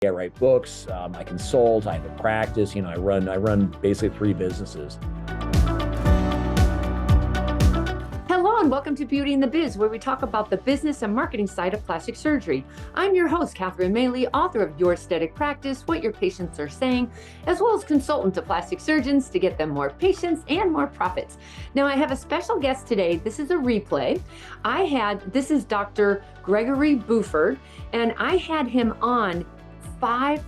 I write books, I consult, I have a practice, I run basically three businesses. Hello and welcome to Beauty and the Biz, where we talk about the business and marketing side of plastic surgery. I'm your host, Catherine Maley, author of Your Aesthetic Practice, What Your Patients Are Saying, as well as consultant to plastic surgeons to get them more patients and more profits. Now, I have a special guest today. This is a replay. This is Dr. Gregory Buford, and I had him on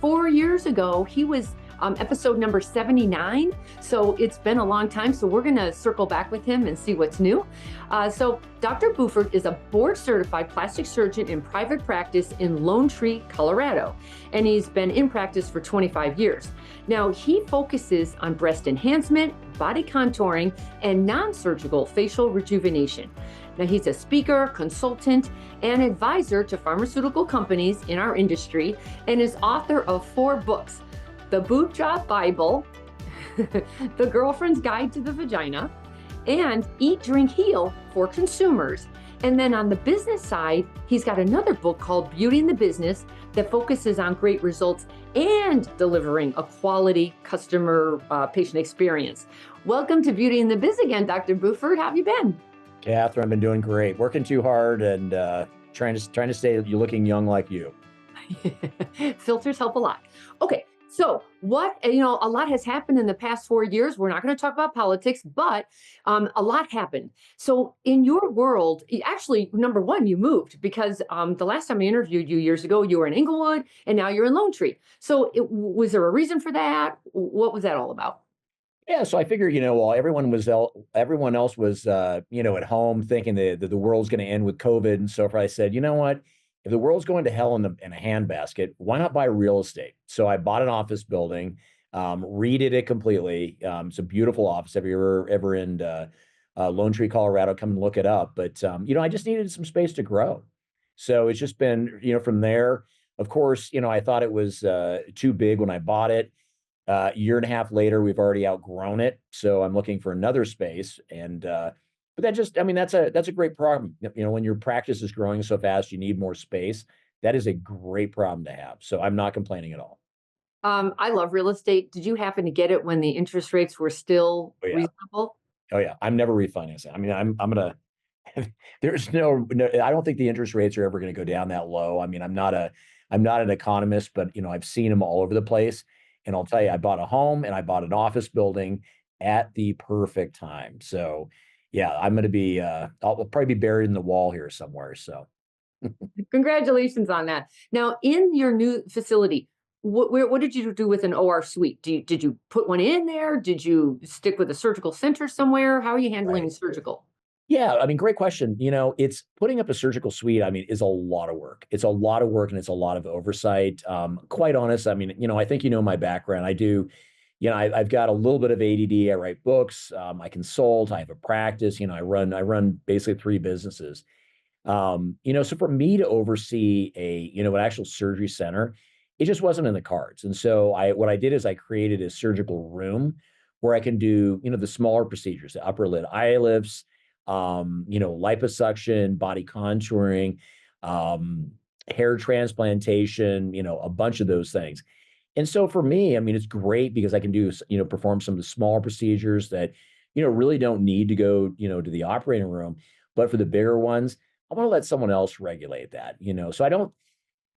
4 years ago. He was episode number 79. So it's been a long time. So we're going to circle back with him and see what's new. So Dr. Buford is a board certified plastic surgeon in private practice in Lone Tree, Colorado. And he's been in practice for 25 years. Now he focuses on breast enhancement, body contouring, and non-surgical facial rejuvenation. Now, he's a speaker, consultant, and advisor to pharmaceutical companies in our industry, and is author of 4 books: The Boob Job Bible, The Girlfriend's Guide to the Vagina, and Eat, Drink, Heal for consumers. And then on the business side, he's got another book called Beauty and the Business that focuses on great results and delivering a quality customer patient experience. Welcome to Beauty and the Biz again, Dr. Buford. How have you been? Catherine, I've been doing great, working too hard and trying to stay looking young like you. Filters help a lot. Okay. So a lot has happened in the past 4 years. We're not going to talk about politics, but a lot happened. So in your world, actually, number one, you moved because the last time I interviewed you years ago, you were in Inglewood and now you're in Lone Tree. So was there a reason for that? What was that all about? Yeah, so I figured, while everyone else was, at home thinking that the world's going to end with COVID and so forth, I said, you know what? If the world's going to hell in a handbasket, why not buy real estate? So I bought an office building, redid it completely. It's a beautiful office. If you're ever in Lone Tree, Colorado, come and look it up. But I just needed some space to grow. So it's just been, from there. Of course, I thought it was too big when I bought it. A year and a half later, we've already outgrown it. So I'm looking for another space. And but that's a great problem. When your practice is growing so fast, you need more space. That is a great problem to have. So I'm not complaining at all. I love real estate. Did you happen to get it when the interest rates were still Oh yeah. reasonable? Oh yeah. I'm never refinancing. I mean, I'm gonna there's no, I don't think the interest rates are ever going to go down that low. I mean, I'm not an economist, but I've seen them all over the place. And I'll tell you, I bought a home and I bought an office building at the perfect time. So yeah, I'm going to be, I'll probably be buried in the wall here somewhere. So Congratulations on that. Now, in your new facility, what did you do with an OR suite? Did you put one in there? Did you stick with a surgical center somewhere? How are you handling right. surgical? Yeah, I mean, great question. It's putting up a surgical suite, I mean, is a lot of work. It's a lot of work and it's a lot of oversight. Quite honest, I mean, I think my background. I do, I've got a little bit of ADD. I write books, I consult, I have a practice, I run basically three businesses. So for me to oversee an actual surgery center, it just wasn't in the cards. And so what I did is I created a surgical room where I can do, the smaller procedures, the upper lid eye lifts, liposuction, body contouring, um, hair transplantation, a bunch of those things. And so for me, I mean, it's great because I can do, perform some of the smaller procedures that, really don't need to go, to the operating room. But for the bigger ones, I want to let someone else regulate that. So I don't,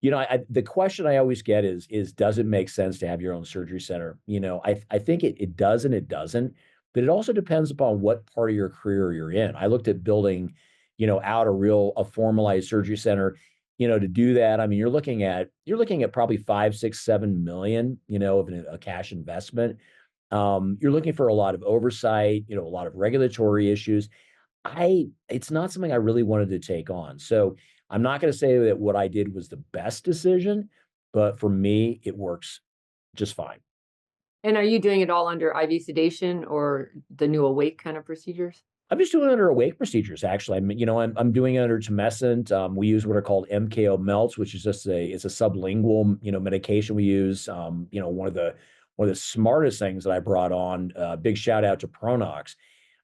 the question I always get is does it make sense to have your own surgery center? I think it does and it doesn't, but it also depends upon what part of your career you're in. I looked at building, out a formalized surgery center. To do that, I mean, you're looking at probably 5, 6, 7 million, of a cash investment. You're looking for a lot of oversight, a lot of regulatory issues. It's not something I really wanted to take on. So I'm not going to say that what I did was the best decision, but for me, it works just fine. And are you doing it all under IV sedation or the new awake kind of procedures? I'm just doing it under awake procedures, actually. I'm doing it under tumescent. We use what are called MKO melts, which is just it's a sublingual, medication we use. One of the smartest things that I brought on, big shout out to Pronox.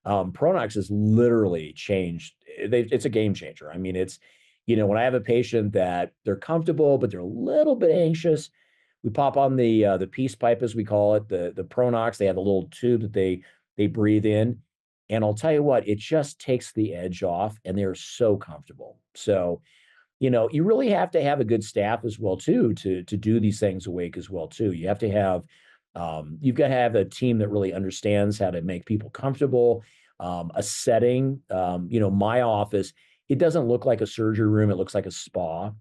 Pronox has literally changed. It's a game changer. I mean, when I have a patient that they're comfortable, but they're a little bit anxious, we pop on the peace pipe, as we call it, the Pronox. They have a little tube that they breathe in. And I'll tell you what, it just takes the edge off, and they're so comfortable. So, you really have to have a good staff as well too to do these things awake as well too. You have to have you've got to have a team that really understands how to make people comfortable. A setting, my office, it doesn't look like a surgery room; it looks like a spa.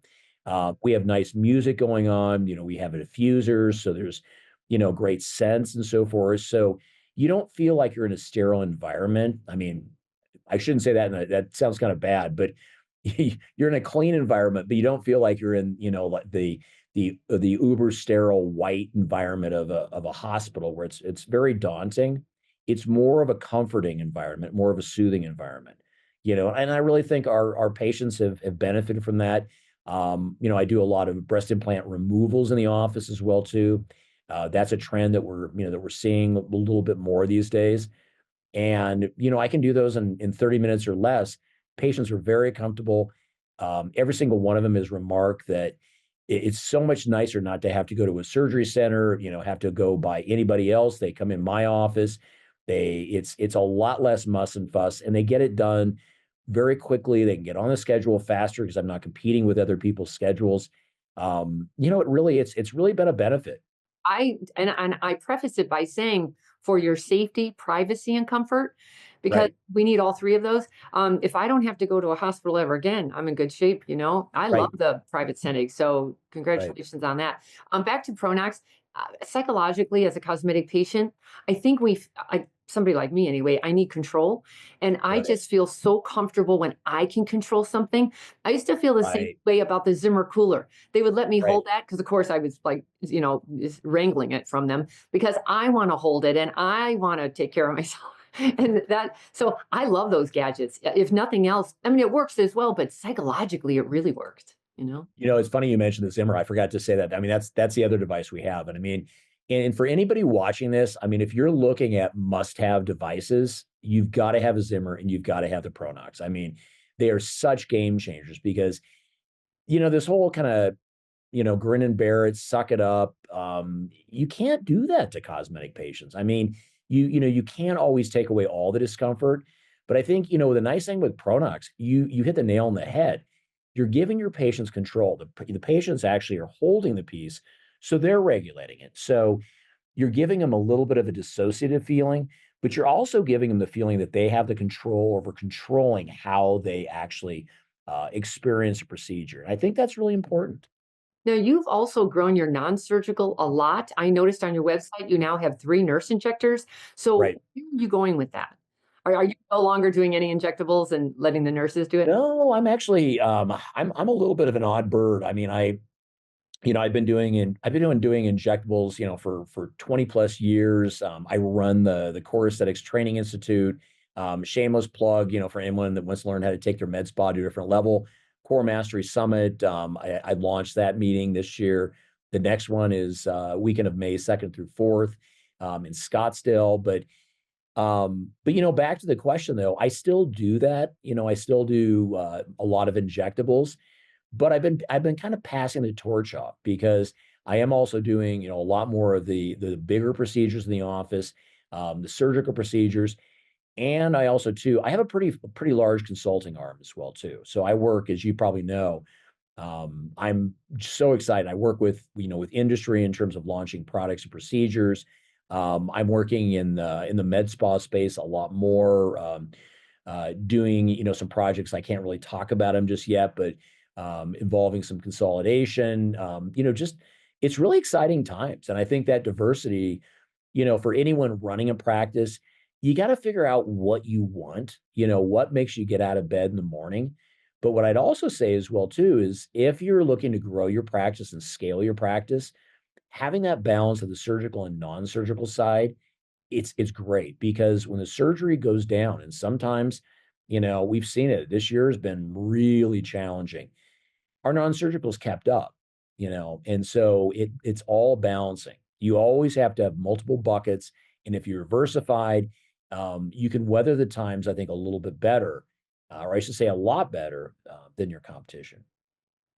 We have nice music going on. We have diffusers, so there's great scents and so forth. So you don't feel like you're in a sterile environment. I mean, I shouldn't say that. That sounds kind of bad, but you're in a clean environment, but you don't feel like you're in, like the uber sterile white environment of a hospital where it's very daunting. It's more of a comforting environment, more of a soothing environment. And I really think our patients have benefited from that. I do a lot of breast implant removals in the office as well too. That's a trend that we're seeing a little bit more these days. And, I can do those in 30 minutes or less. Patients are very comfortable. Every single one of them has remarked that it's so much nicer not to have to go to a surgery center, have to go by anybody else. They come in my office. It's a lot less muss and fuss, and they get it done very quickly. They can get on the schedule faster because I'm not competing with other people's schedules. It's really been a benefit. I preface it by saying for your safety, privacy, and comfort, because Right, we need all three of those. If I don't have to go to a hospital ever again, I'm in good shape. I love right, the private setting, so right, congratulations on that. Back to Pronax. Psychologically, as a cosmetic patient, I think somebody like me anyway, I need control, and I right, just feel so comfortable when I can control something. I used to feel the same right, way about the Zimmer cooler. They would let me right. hold that because, of course, I was like, just wrangling it from them because I want to hold it and I want to take care of myself. So I love those gadgets. If nothing else, I mean, it works as well, but psychologically, it really worked. It's funny you mentioned the Zimmer. I forgot to say that. I mean, that's the other device we have. And I mean, and for anybody watching this, I mean, if you're looking at must-have devices, you've got to have a Zimmer and you've got to have the Pronox. I mean, they are such game changers because this whole kind of grin and bear it, suck it up. You can't do that to cosmetic patients. I mean, you can't always take away all the discomfort. But I think, the nice thing with Pronox, you hit the nail on the head. You're giving your patients control. The patients actually are holding the piece, so they're regulating it. So you're giving them a little bit of a dissociative feeling, but you're also giving them the feeling that they have the control over controlling how they actually experience a procedure. And I think that's really important. Now, you've also grown your non-surgical a lot. I noticed on your website you now have 3 nurse injectors. So Right. where are you going with that? Are you no longer doing any injectables and letting the nurses do it? No, I'm actually I'm a little bit of an odd bird. I mean, I've been doing injectables, for 20 plus years. I run the Core Aesthetics Training Institute. Shameless plug, for anyone that wants to learn how to take their med spa to a different level. Core Mastery Summit. I launched that meeting this year. The next one is weekend of May 2nd through 4th in Scottsdale. But back to the question though, I still do that. I still do a lot of injectables, but I've been kind of passing the torch off because I am also doing, a lot more of the bigger procedures in the office, the surgical procedures. And I also too, I have a pretty large consulting arm as well too. So I work, as you probably know, I'm so excited. I work with industry in terms of launching products and procedures. I'm working in the med spa space a lot more, doing, some projects. I can't really talk about them just yet, but involving some consolidation. Just it's really exciting times. And I think that diversity, for anyone running a practice, you got to figure out what you want, what makes you get out of bed in the morning. But what I'd also say as well too is if you're looking to grow your practice and scale your practice, having that balance of the surgical and non-surgical side, it's great because when the surgery goes down, and sometimes, we've seen it. This year has been really challenging. Our non-surgical's kept up, and so it's all balancing. You always have to have multiple buckets, and if you're diversified, you can weather the times, I think, a little bit better, or I should say, a lot better than your competition.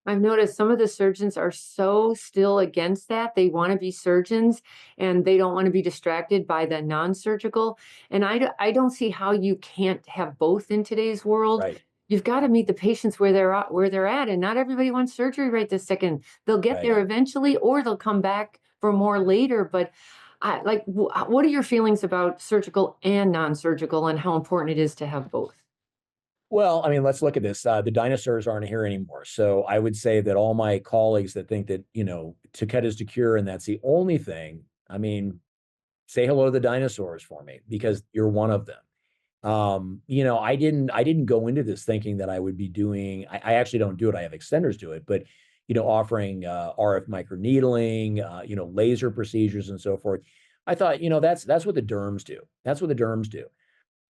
I've noticed some of the surgeons are so still against that. They want to be surgeons and they don't want to be distracted by the non-surgical. And I don't see how you can't have both in today's world. Right, You've got to meet the patients where they're at, and not everybody wants surgery right this second. They'll get right. there eventually, or they'll come back for more later. But what are your feelings about surgical and non-surgical, and how important it is to have both? Well, I mean, let's look at this. The dinosaurs aren't here anymore. So I would say that all my colleagues that think that, to cut is to cure and that's the only thing, I mean, say hello to the dinosaurs for me because you're one of them. I didn't go into this thinking that I would be doing, I actually don't do it. I have extenders do it, but offering RF microneedling, laser procedures and so forth. I thought, that's what the derms do. That's what the derms do.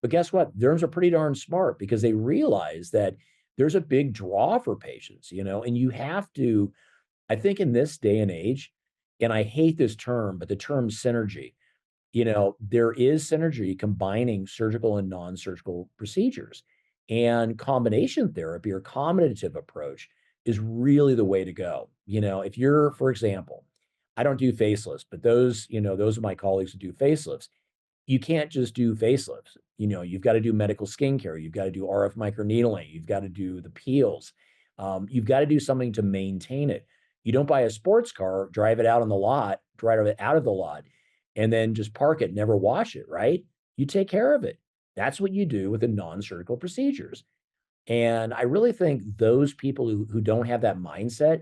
But guess what? Derms are pretty darn smart because they realize that there's a big draw for patients, and you have to, I think in this day and age, and I hate this term, but the term synergy, there is synergy combining surgical and non-surgical procedures. And combination therapy or combinative approach is really the way to go. If you're, for example, I don't do facelifts, but those are my colleagues who do facelifts. You can't just do facelifts. You've got to do medical skincare. You've got to do RF microneedling. You've got to do the peels. You've got to do something to maintain it. You don't buy a sports car, drive it out on the lot, drive it out of the lot, and then just park it, never wash it, right? You take care of it. That's what you do with the non-surgical procedures. And I really think those people who don't have that mindset,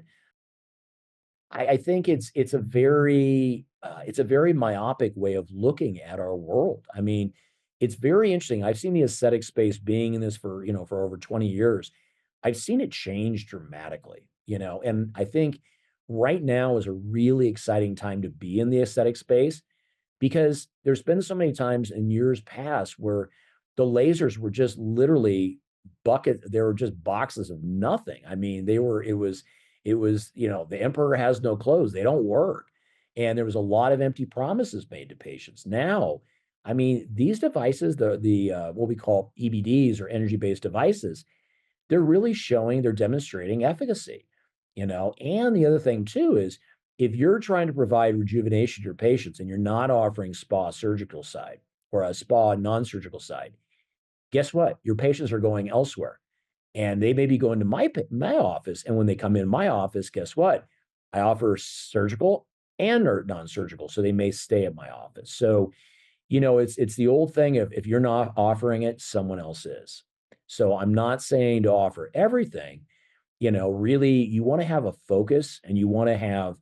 I think it's a very myopic way of looking at our world. I mean, it's very interesting. I've seen the aesthetic space being in this for over 20 years. I've seen it change dramatically, and I think right now is a really exciting time to be in the aesthetic space because there's been so many times in years past where the lasers were just literally they were just boxes of nothing. I mean, it was, the emperor has no clothes. They don't work. And there was a lot of empty promises made to patients. Now, I mean, these devices, the what we call EBDs or energy-based devices, they're demonstrating efficacy, And the other thing too is if you're trying to provide rejuvenation to your patients and you're not offering spa surgical side or a spa non-surgical side, guess what? Your patients are going elsewhere and they may be going to my office. And when they come in my office, guess what? I offer surgical and or non-surgical, so they may stay at my office. So it's the old thing of if you're not offering it, someone else is. So I'm not saying to offer everything. Really, you want to have a focus and you want to have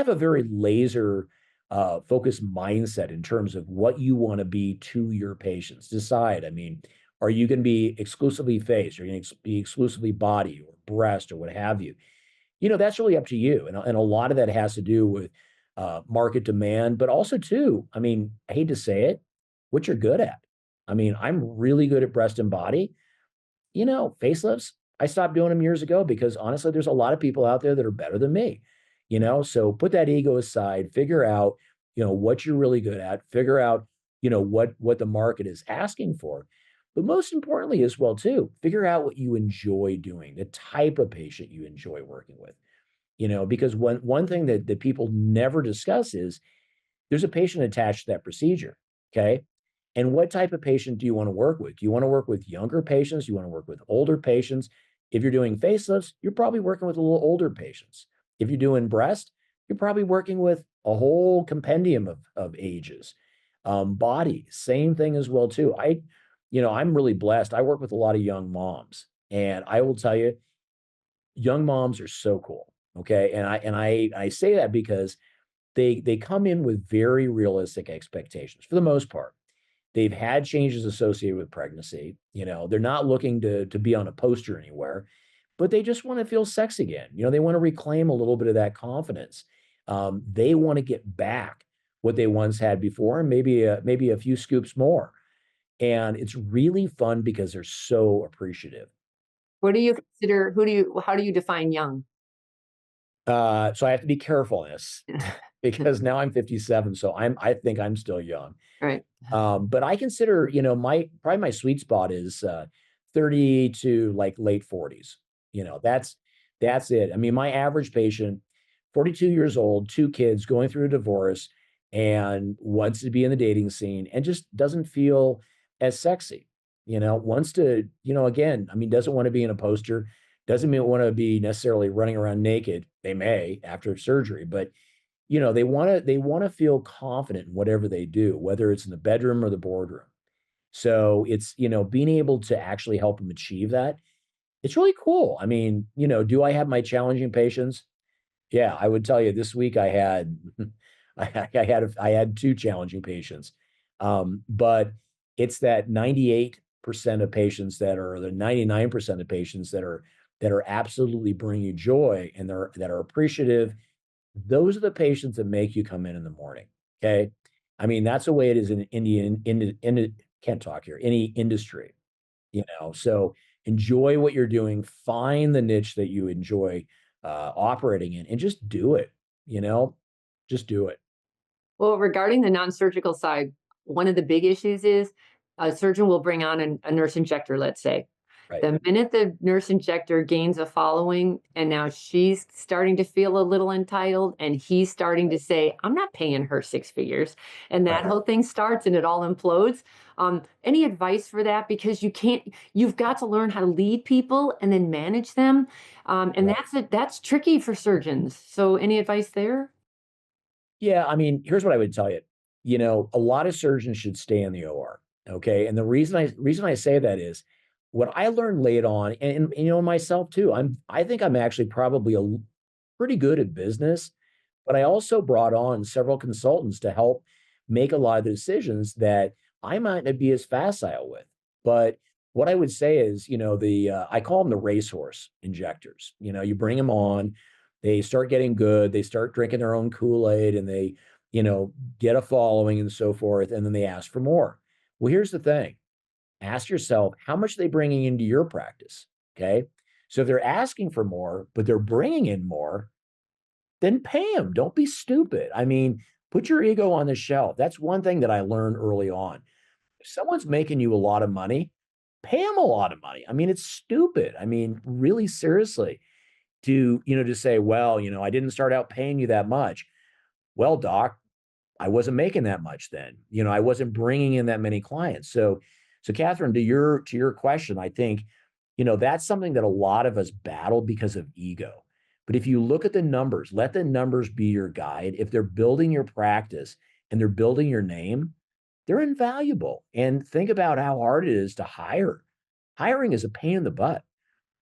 a very laser focused mindset in terms of what you want to be to your patients. Decide. I mean, are you going to be exclusively face? Are you going to be exclusively body or breast or what have you? That's really up to you. And a lot of that has to do with market demand, but also too, I mean, I hate to say it, what you're good at. I mean, I'm really good at breast and body. Facelifts, I stopped doing them years ago because honestly, there's a lot of people out there that are better than me. So put that ego aside, figure out, what you're really good at, figure out, what the market is asking for. But most importantly, as well, too, figure out what you enjoy doing, the type of patient you enjoy working with. Because one thing that people never discuss is there's a patient attached to that procedure. Okay. And what type of patient do you want to work with? Do you want to work with younger patients? Do you want to work with older patients? If you're doing facelifts, you're probably working with a little older patients. If you're doing breast, you're probably working with a whole compendium of ages. Body, same thing as well, too. I'm really blessed. I work with a lot of young moms, and I will tell you, young moms are so cool. Okay. And I say that because they come in with very realistic expectations for the most part. They've had changes associated with pregnancy. They're not looking to be on a poster anywhere, but they just want to feel sex again. They want to reclaim a little bit of that confidence. They want to get back what they once had before, and maybe a few scoops more. And it's really fun because they're so appreciative. What do you consider? How do you define young? So I have to be careful in this because now I'm 57, so I think I'm still young. Right. But I consider, my sweet spot is 30 to like late 40s. That's That's it. I mean, my average patient, 42 years old, two kids, going through a divorce, and wants to be in the dating scene and just doesn't feel as sexy, wants to, again, I mean, doesn't want to be in a poster, doesn't mean want to be necessarily running around naked. They may after surgery, but they want to feel confident in whatever they do, whether it's in the bedroom or the boardroom. So it's, being able to actually help them achieve that. It's really cool. I mean, do I have my challenging patients? Yeah, I would tell you this week I had I had two challenging patients. But it's that 98% of patients that are the 99% of patients that are absolutely bringing you joy and that are appreciative. Those are the patients that make you come in the morning. Okay. I mean, that's the way it is in Indian, can't talk here, any industry. So enjoy what you're doing, find the niche that you enjoy operating in, and just do it, you know, just do it. Well, regarding the non-surgical side, one of the big issues is a surgeon will bring on a nurse injector, let's say. Right. The minute the nurse injector gains a following, and now she's starting to feel a little entitled, and he's starting to say, I'm not paying her six figures. And that Right. whole thing starts and it all implodes. Any advice for that? Because you've got to learn how to lead people and then manage them. And Right. that's tricky for surgeons. So any advice there? Yeah, I mean, here's what I would tell you. A lot of surgeons should stay in the OR. Okay. And the reason I say that is what I learned late on, and myself too, I think I'm actually probably pretty good at business, but I also brought on several consultants to help make a lot of the decisions that I might not be as facile with. But what I would say is, I call them the racehorse injectors. You bring them on, they start getting good, they start drinking their own Kool-Aid, and they, get a following and so forth, and then they ask for more. Well, here's the thing. Ask yourself, how much are they bringing into your practice? Okay. So if they're asking for more, but they're bringing in more, then pay them. Don't be stupid. I mean, put your ego on the shelf. That's one thing that I learned early on. If someone's making you a lot of money, pay them a lot of money. I mean, it's stupid. I mean, really seriously, to say, well, I didn't start out paying you that much. Well, doc, I wasn't making that much then. I wasn't bringing in that many clients. So Catherine, to your question, I think, that's something that a lot of us battle because of ego. But if you look at the numbers, let the numbers be your guide. If they're building your practice and they're building your name, they're invaluable. And think about how hard it is to hire. Hiring is a pain in the butt.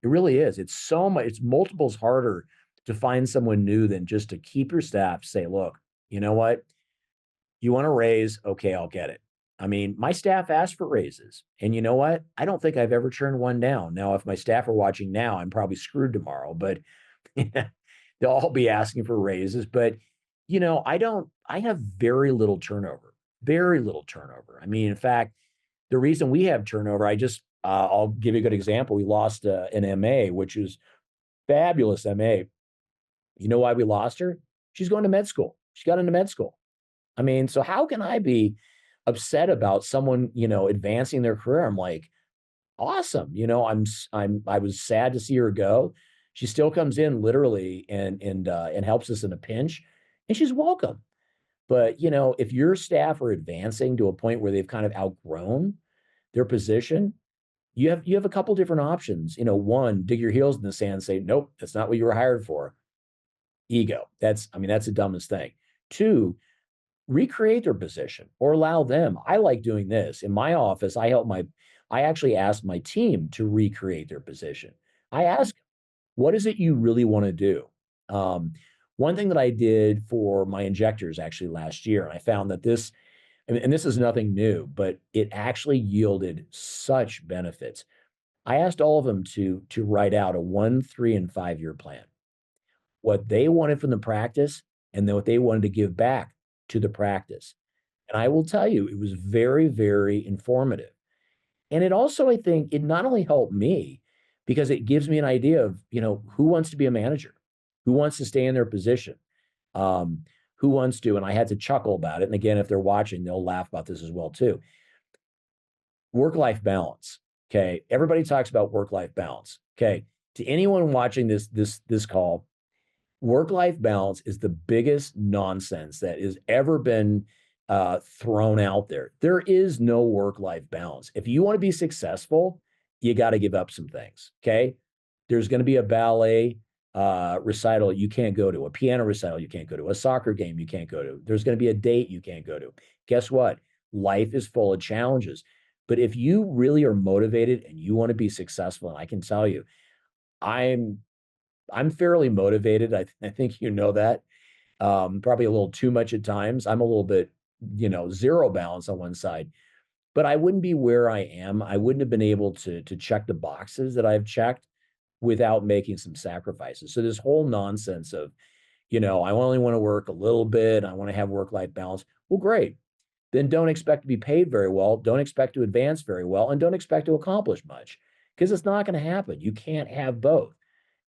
It really is. It's so much, it's multiples harder to find someone new than just to keep your staff, say, look, you know what? You want a raise? Okay, I'll get it. I mean, my staff asked for raises. And you know what? I don't think I've ever turned one down. Now, if my staff are watching now, I'm probably screwed tomorrow, but they'll all be asking for raises. But, I have very little turnover, very little turnover. I mean, in fact, the reason we have turnover, I'll give you a good example. We lost an MA, which is fabulous MA. You know why we lost her? She's going to med school. She got into med school. I mean, so how can I be upset about someone, advancing their career? I'm like, awesome. I was sad to see her go. She still comes in literally and helps us in a pinch, and she's welcome. But if your staff are advancing to a point where they've kind of outgrown their position, you have a couple different options. One, dig your heels in the sand and say, nope, that's not what you were hired for. Ego. That's the dumbest thing. Two, recreate their position or allow them. I like doing this. In my office, I actually ask my team to recreate their position. I ask, what is it you really want to do? Um, One thing that I did for my injectors actually last year, and I found that and this is nothing new, but it actually yielded such benefits. I asked all of them to write out a 1, 3, and 5 year plan, what they wanted from the practice, and then what they wanted to give back to the practice. And I will tell you, it was very, very informative. And it also, I think, it not only helped me because it gives me an idea of, who wants to be a manager, who wants to stay in their position, um, who wants to, and I had to chuckle about it. And again, if they're watching, they'll laugh about this as well too. Work-life balance. Okay. Everybody talks about work-life balance. Okay. To anyone watching this call, work-life balance is the biggest nonsense that has ever been thrown out there. There is no work-life balance. If you want to be successful, you got to give up some things. Okay, there's going to be a ballet recital you can't go to, a piano recital you can't go to, a soccer game you can't go to. There's going to be a date you can't go to. Guess what? Life is full of challenges. But if you really are motivated and you want to be successful, and I can tell you, I'm I'm fairly motivated. I think you know that. Probably a little too much at times. I'm a little bit, zero balance on one side, but I wouldn't be where I am. I wouldn't have been able to check the boxes that I've checked without making some sacrifices. So this whole nonsense of, I only want to work a little bit. I want to have work-life balance. Well, great. Then don't expect to be paid very well. Don't expect to advance very well, and don't expect to accomplish much because it's not going to happen. You can't have both.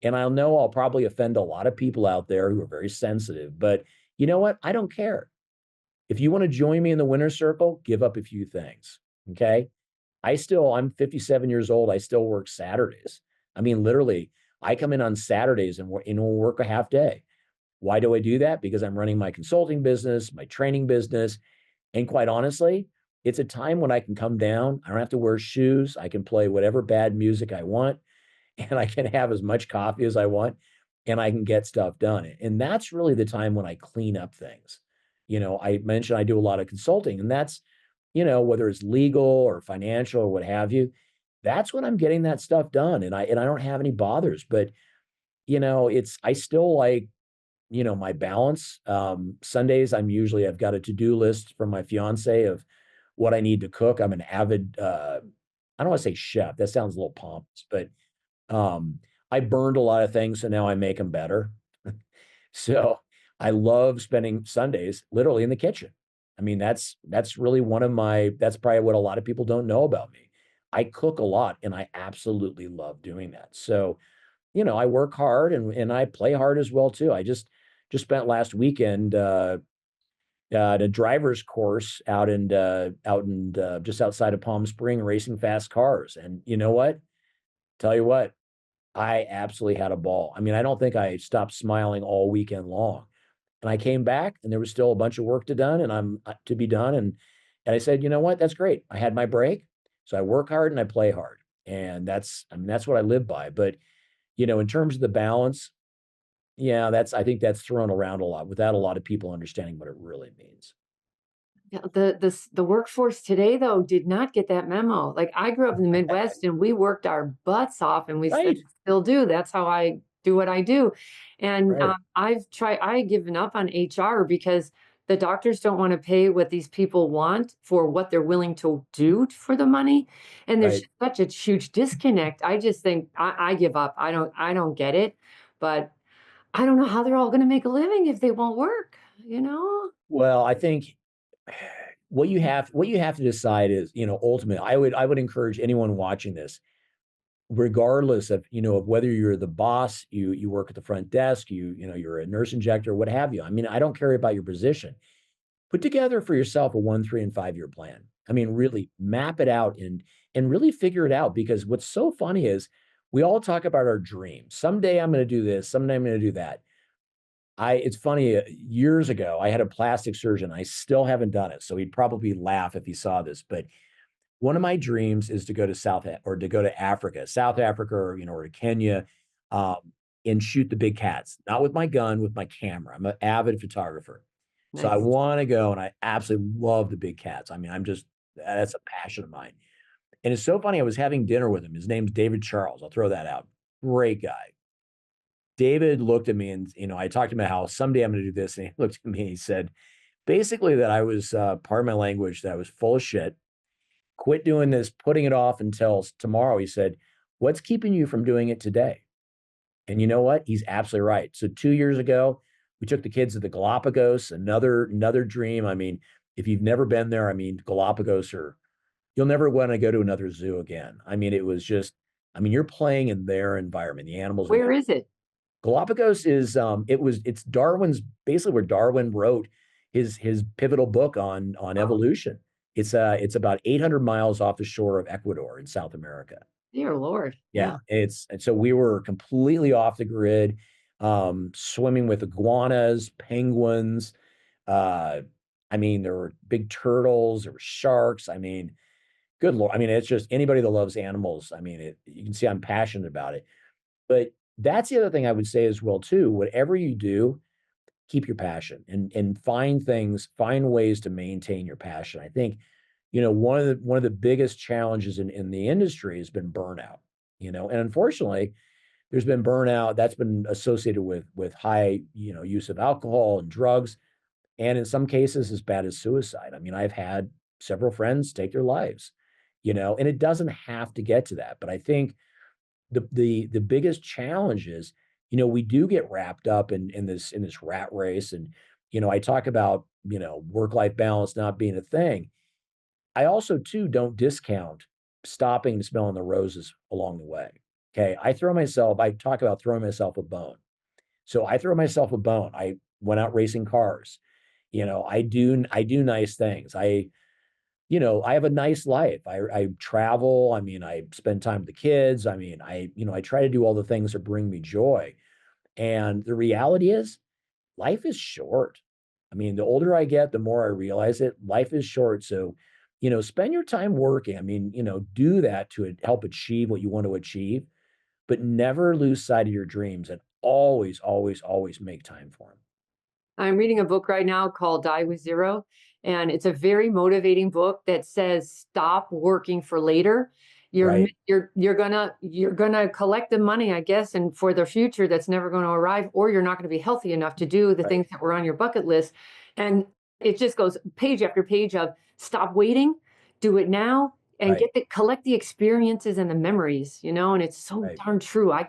And I know I'll probably offend a lot of people out there who are very sensitive, but you know what? I don't care. If you want to join me in the winner's circle, give up a few things. Okay. I'm 57 years old. I still work Saturdays. I mean, literally, I come in on Saturdays and will work a half day. Why do I do that? Because I'm running my consulting business, my training business. And quite honestly, it's a time when I can come down. I don't have to wear shoes. I can play whatever bad music I want and I can have as much coffee as I want and I can get stuff done. And that's really the time when I clean up things. I mentioned I do a lot of consulting, and that's, whether it's legal or financial or what have you, that's when I'm getting that stuff done. And I don't have any bothers, but I still like, my balance. Sundays, I've got a to-do list from my fiance of what I need to cook. I'm an avid, I don't want to say chef. That sounds a little pompous, but I burned a lot of things, so now I make them better. So I love spending Sundays literally in the kitchen. I mean, that's really that's probably what a lot of people don't know about me. I cook a lot and I absolutely love doing that. So, I work hard and I play hard as well too. I just spent last weekend at a driver's course out in just outside of Palm Spring racing fast cars. And you know what? Tell you what, I absolutely had a ball. I mean, I don't think I stopped smiling all weekend long. And I came back and there was still a bunch of work to be done. And I said, you know what? That's great. I had my break. So I work hard and I play hard. And that's what I live by. But, in terms of the balance, yeah, I think that's thrown around a lot without a lot of people understanding what it really means. Yeah, the workforce today though did not get that memo. Like I grew up in the Midwest and we worked our butts off and we Right. still do. That's how I do what I do. And Right. I've given up on HR because the doctors don't want to pay what these people want for what they're willing to do for the money. And there's Right. just such a huge disconnect. I just think I give up. I don't get it. But I don't know how they're all going to make a living if they won't work, you know? Well, I think what you have to decide is, ultimately, I would encourage anyone watching this, regardless of, of whether you're the boss, you work at the front desk, you're a nurse injector, what have you. I mean, I don't care about your position. Put together for yourself a 1, 3, and 5 year plan. I mean, really map it out and really figure it out because what's so funny is we all talk about our dreams. Someday I'm going to do this, someday I'm going to do that. It's funny, years ago, I had a plastic surgeon. I still haven't done it. So he'd probably laugh if he saw this. But one of my dreams is to go to to go to Africa, South Africa, or to Kenya, um, and shoot the big cats, not with my gun, with my camera. I'm an avid photographer. So I Nice. want to go and I absolutely love the big cats. I mean, that's a passion of mine. And it's so funny. I was having dinner with him. His name's David Charles. I'll throw that out. Great guy. David looked at me and, I talked to him about how someday I'm going to do this. And he looked at me and he said, basically, that I was, part of my language, that I was full of shit. Quit doing this, putting it off until tomorrow. He said, what's keeping you from doing it today? And you know what? He's absolutely right. So 2 years ago, we took the kids to the Galapagos, another dream. I mean, if you've never been there, I mean, Galapagos you'll never want to go to another zoo again. I mean, it was just, I mean, you're playing in their environment. The animals are Where is it? Galapagos is it's Darwin's, basically where Darwin wrote his pivotal book on Oh, evolution. It's about 800 miles off the shore of Ecuador in South America. Dear Lord. Yeah, Yeah. and so we were completely off the grid, swimming with iguanas, penguins. Uh, I mean, there were big turtles, there were sharks. I mean, good Lord. I mean, it's just anybody that loves animals. I mean, you can see I'm passionate about it. But that's the other thing I would say as well too. Whatever you do, keep your passion and find ways to maintain your passion. I think, one of the biggest challenges in the industry has been burnout, and unfortunately, there's been burnout that's been associated with high, use of alcohol and drugs, and in some cases as bad as suicide. I mean, I've had several friends take their lives, and it doesn't have to get to that. But I think the biggest challenge is, we do get wrapped up in this rat race. And, I talk about, work-life balance not being a thing. I also too don't discount stopping and smelling the roses along the way. Okay. I talk about throwing myself a bone. So I throw myself a bone. I went out racing cars. I do nice things. I have a nice life. I travel. I mean, I spend time with the kids. I mean, I try to do all the things that bring me joy. And the reality is, life is short. I mean, the older I get, the more I realize it. Life is short. So, spend your time working. I mean, do that to help achieve what you want to achieve, but never lose sight of your dreams and always, always, always make time for them. I'm reading a book right now called Die with Zero, and it's a very motivating book that says stop working for later. Right. You're gonna collect the money, I guess, and for the future that's never going to arrive, or you're not going to be healthy enough to do the Right. things that were on your bucket list. And it just goes page after page of stop waiting, do it now, and Right. collect the experiences and the memories, and it's so Right. darn true. I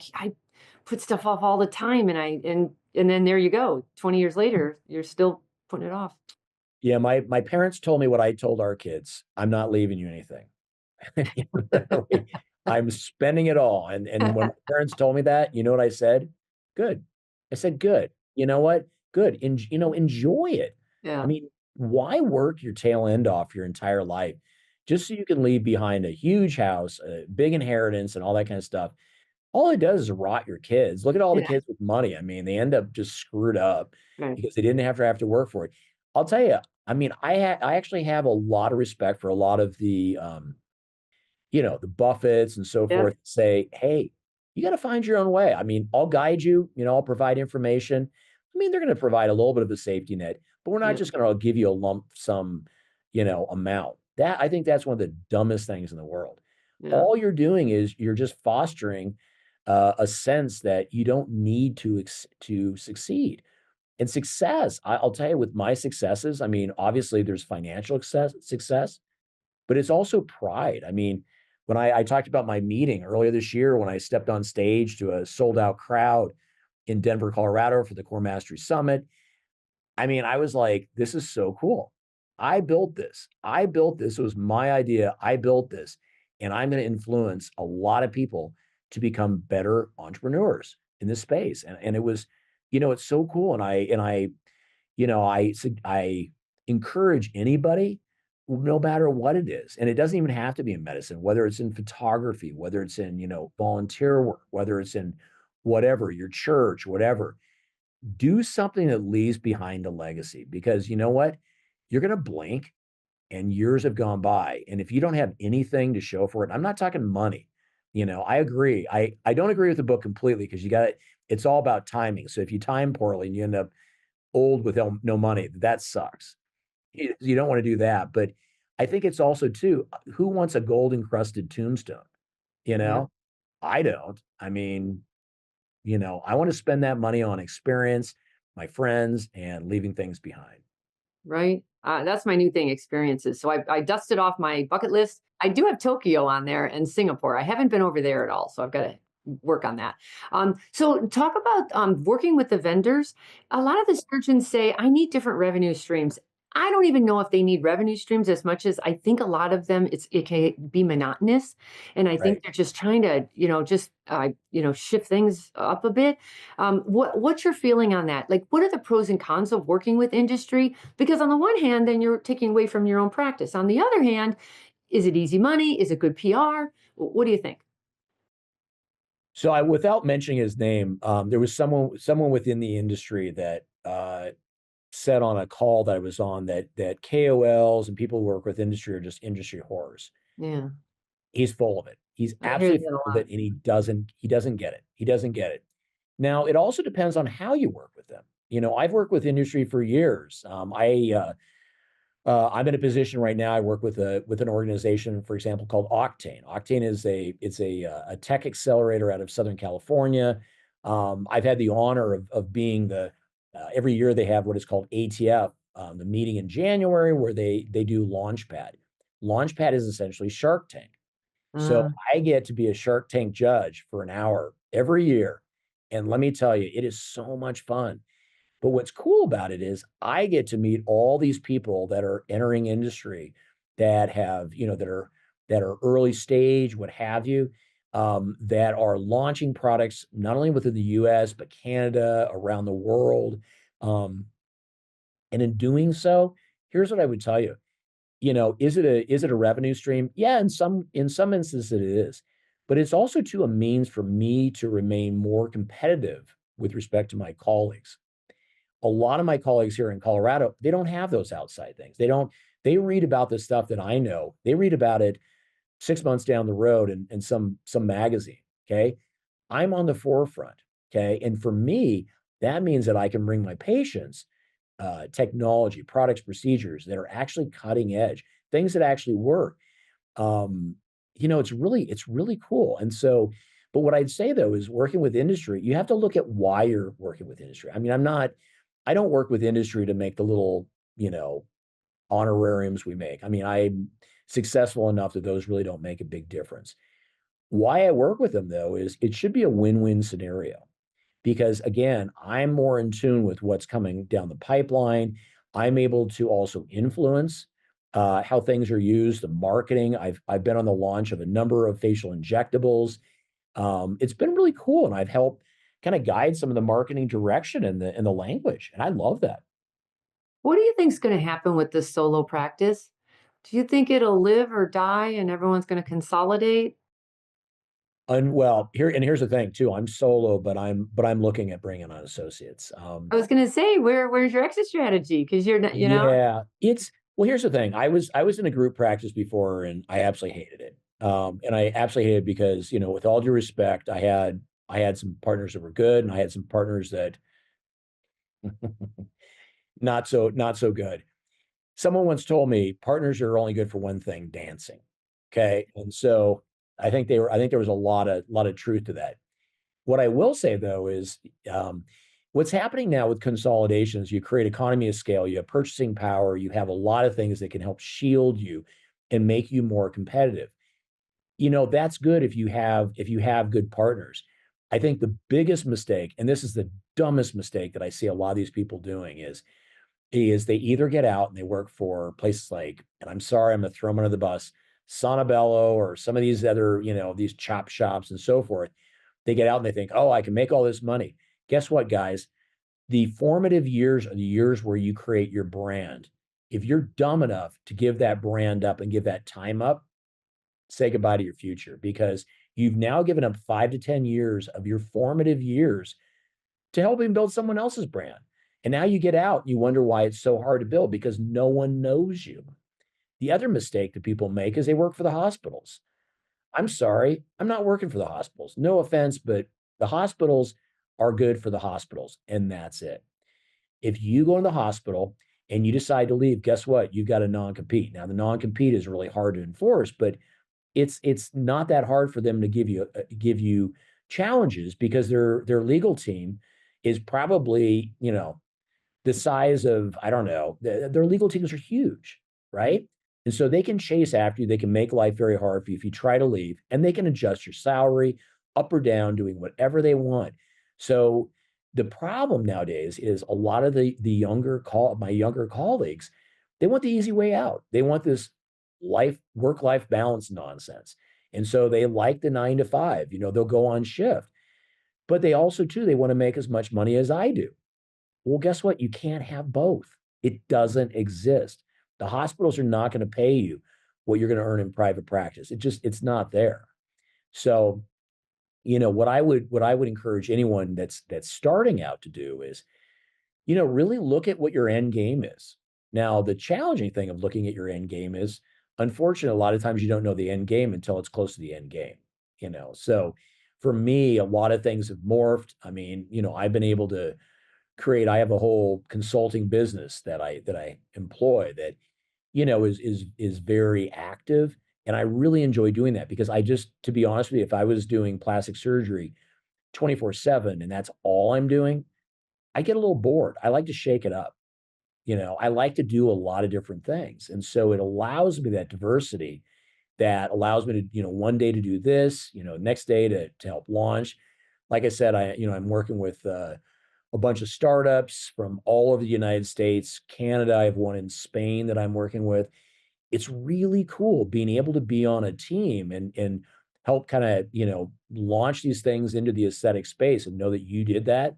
put stuff off all the time, and then there you go. 20 years later, you're still putting it off. Yeah. My parents told me what I told our kids. I'm not leaving you anything. Literally, I'm spending it all. And when my parents told me that, you know what I said? Good. I said, good. You know what? Good. Enjoy it. I Yeah, mean, why work your tail end off your entire life just so you can leave behind a huge house, a big inheritance, and all that kind of stuff? All it does is rot your kids. Look at all the yeah, kids with money. I mean, they end up just screwed up right. because they didn't have to work for it. I'll tell you, I mean, I actually have a lot of respect for a lot of the Buffetts and so Yep, forth say, hey, you got to find your own way. I mean, I'll guide you, I'll provide information. I mean, they're going to provide a little bit of a safety net, but we're not yeah, just going to give you a lump sum, amount. I think that's one of the dumbest things in the world. yeah, All you're doing is you're just fostering a sense that you don't need to succeed. And success, I'll tell you, with my successes, I mean, obviously there's financial success, but it's also pride. I mean, when I talked about my meeting earlier this year, when I stepped on stage to a sold out crowd in Denver, Colorado for the Core Mastery Summit, I mean, I was like, this is so cool. I built this. I built this. It was my idea. I built this. And I'm going to influence a lot of people to become better entrepreneurs in this space. And it was, it's so cool. And I encourage anybody, no matter what it is, and it doesn't even have to be in medicine, whether it's in photography, whether it's in, volunteer work, whether it's in whatever, your church, whatever, do something that leaves behind a legacy because you know what? You're going to blink and years have gone by. And if you don't have anything to show for it, I'm not talking money. I agree. I don't agree with the book completely because it's all about timing. So if you time poorly and you end up old with no money, that sucks. You don't want to do that. But I think it's also too, who wants a gold encrusted tombstone? You yeah. know, I don't. I mean, I want to spend that money on experience, my friends, and leaving things behind. Right? That's my new thing, experiences. So I dusted off my bucket list. I do have Tokyo on there and Singapore. I haven't been over there at all, so I've got to work on that. So talk about working with the vendors. A lot of the surgeons say, I need different revenue streams. I don't even know if they need revenue streams as much as I think a lot of them it can be monotonous. And I think Right. they're just trying to, shift things up a bit. What's your feeling on that? Like, what are the pros and cons of working with industry? Because on the one hand, then you're taking away from your own practice. On the other hand, is it easy money? Is it good PR? What do you think? So I, without mentioning his name, there was someone within the industry that said on a call that I was on that KOLs and people who work with industry are just industry horrors. Yeah, He's full of it. He's I hear absolutely that a full of lot. it, and he doesn't get it. He doesn't get it. Now, it also depends on how you work with them. I've worked with industry for years. I'm in a position right now. I work with an organization, for example, called Octane. Octane is a tech accelerator out of Southern California. I've had the honor of being every year they have what is called ATF, the meeting in January where they do Launchpad. Launchpad is essentially Shark Tank. So Uh, I get to be a Shark Tank judge for an hour every year, and let me tell you, it is so much fun. But what's cool about it is I get to meet all these people that are entering industry that have, that are early stage, what have you, that are launching products not only within the US, but Canada, around the world. Um, and in doing so, here's what I would tell you. Is it a revenue stream? Yeah, in some instances it is. But it's also a means for me to remain more competitive with respect to my colleagues. A lot of my colleagues here in Colorado, they don't have those outside things. They read about the stuff that I know. They read about it 6 months down the road in some magazine. Okay. I'm on the forefront. Okay. And for me, that means that I can bring my patients technology, products, procedures that are actually cutting edge, things that actually work. Um, it's really cool. And so, but what I'd say though is working with industry, you have to look at why you're working with industry. I mean, I don't work with industry to make the little, honorariums we make. I mean, I'm successful enough that those really don't make a big difference. Why I work with them though is it should be a win-win scenario because again, I'm more in tune with what's coming down the pipeline. I'm able to also influence how things are used, the marketing. I've been on the launch of a number of facial injectables. It's been really cool, and I've helped kind of guide some of the marketing direction and the language, and I love that. what do you think's going to happen with this solo practice? Do you think it'll live or die and everyone's going to consolidate? And well, here's the thing too. I'm solo, but I'm looking at bringing on associates. I was going to say, where's your exit strategy? Because you're not, Yeah, well, here's the thing. I was in a group practice before and I absolutely hated it. And I absolutely hated it because, with all due respect, I had some partners that were good and I had some partners that not so good. Someone once told me partners are only good for one thing, dancing. Okay. And so I think there was a lot of truth to that. What I will say though is what's happening now with consolidation is you create economy of scale, you have purchasing power, you have a lot of things that can help shield you and make you more competitive. That's good if you have good partners. I think the biggest mistake, and this is the dumbest mistake that I see a lot of these people doing, is they either get out and they work for places like, and I'm sorry, I'm gonna throw them under the bus, Sonabello or some of these other, these chop shops and so forth. They get out and they think, oh, I can make all this money. Guess what, guys? The formative years are the years where you create your brand. If you're dumb enough to give that brand up and give that time up, say goodbye to your future because you've now given up 5 to 10 years of your formative years to helping build someone else's brand. And now you get out and you wonder why it's so hard to build because no one knows you. The other mistake that people make is they work for the hospitals. I'm sorry, I'm not working for the hospitals. No offense, but the hospitals are good for the hospitals, and that's it. If you go to the hospital and you decide to leave, guess what? You've got a non-compete. Now, the non-compete is really hard to enforce, but it's not that hard for them to give you challenges because their legal team is probably the size of, I don't know, their legal teams are huge, right? And so they can chase after you. They can make life very hard for you if you try to leave, and they can adjust your salary up or down, doing whatever they want. So the problem nowadays is a lot of my younger colleagues, they want the easy way out. They want this work life balance nonsense, and so they like the 9 to 5. They'll go on shift, but they also too they want to make as much money as I do. Well, guess what? You can't have both. It doesn't exist. The hospitals are not going to pay you what you're going to earn in private practice. It's not there. So what I would encourage anyone that's starting out to do is, really look at what your end game is. Now, the challenging thing of looking at your end game is, unfortunately, a lot of times you don't know the end game until it's close to the end game. So for me, a lot of things have morphed. I mean, I've been able to I have a whole consulting business that I employ that, is very active. And I really enjoy doing that because to be honest with you, if I was doing plastic surgery 24/7 and that's all I'm doing, I get a little bored. I like to shake it up. I like to do a lot of different things. And so it allows me that diversity that allows me to, one day to do this, next day to help launch. Like I said, I'm working with a bunch of startups from all over the United States, Canada. I have one in Spain that I'm working with. It's really cool being able to be on a team and help kind of, launch these things into the aesthetic space and know that you did that.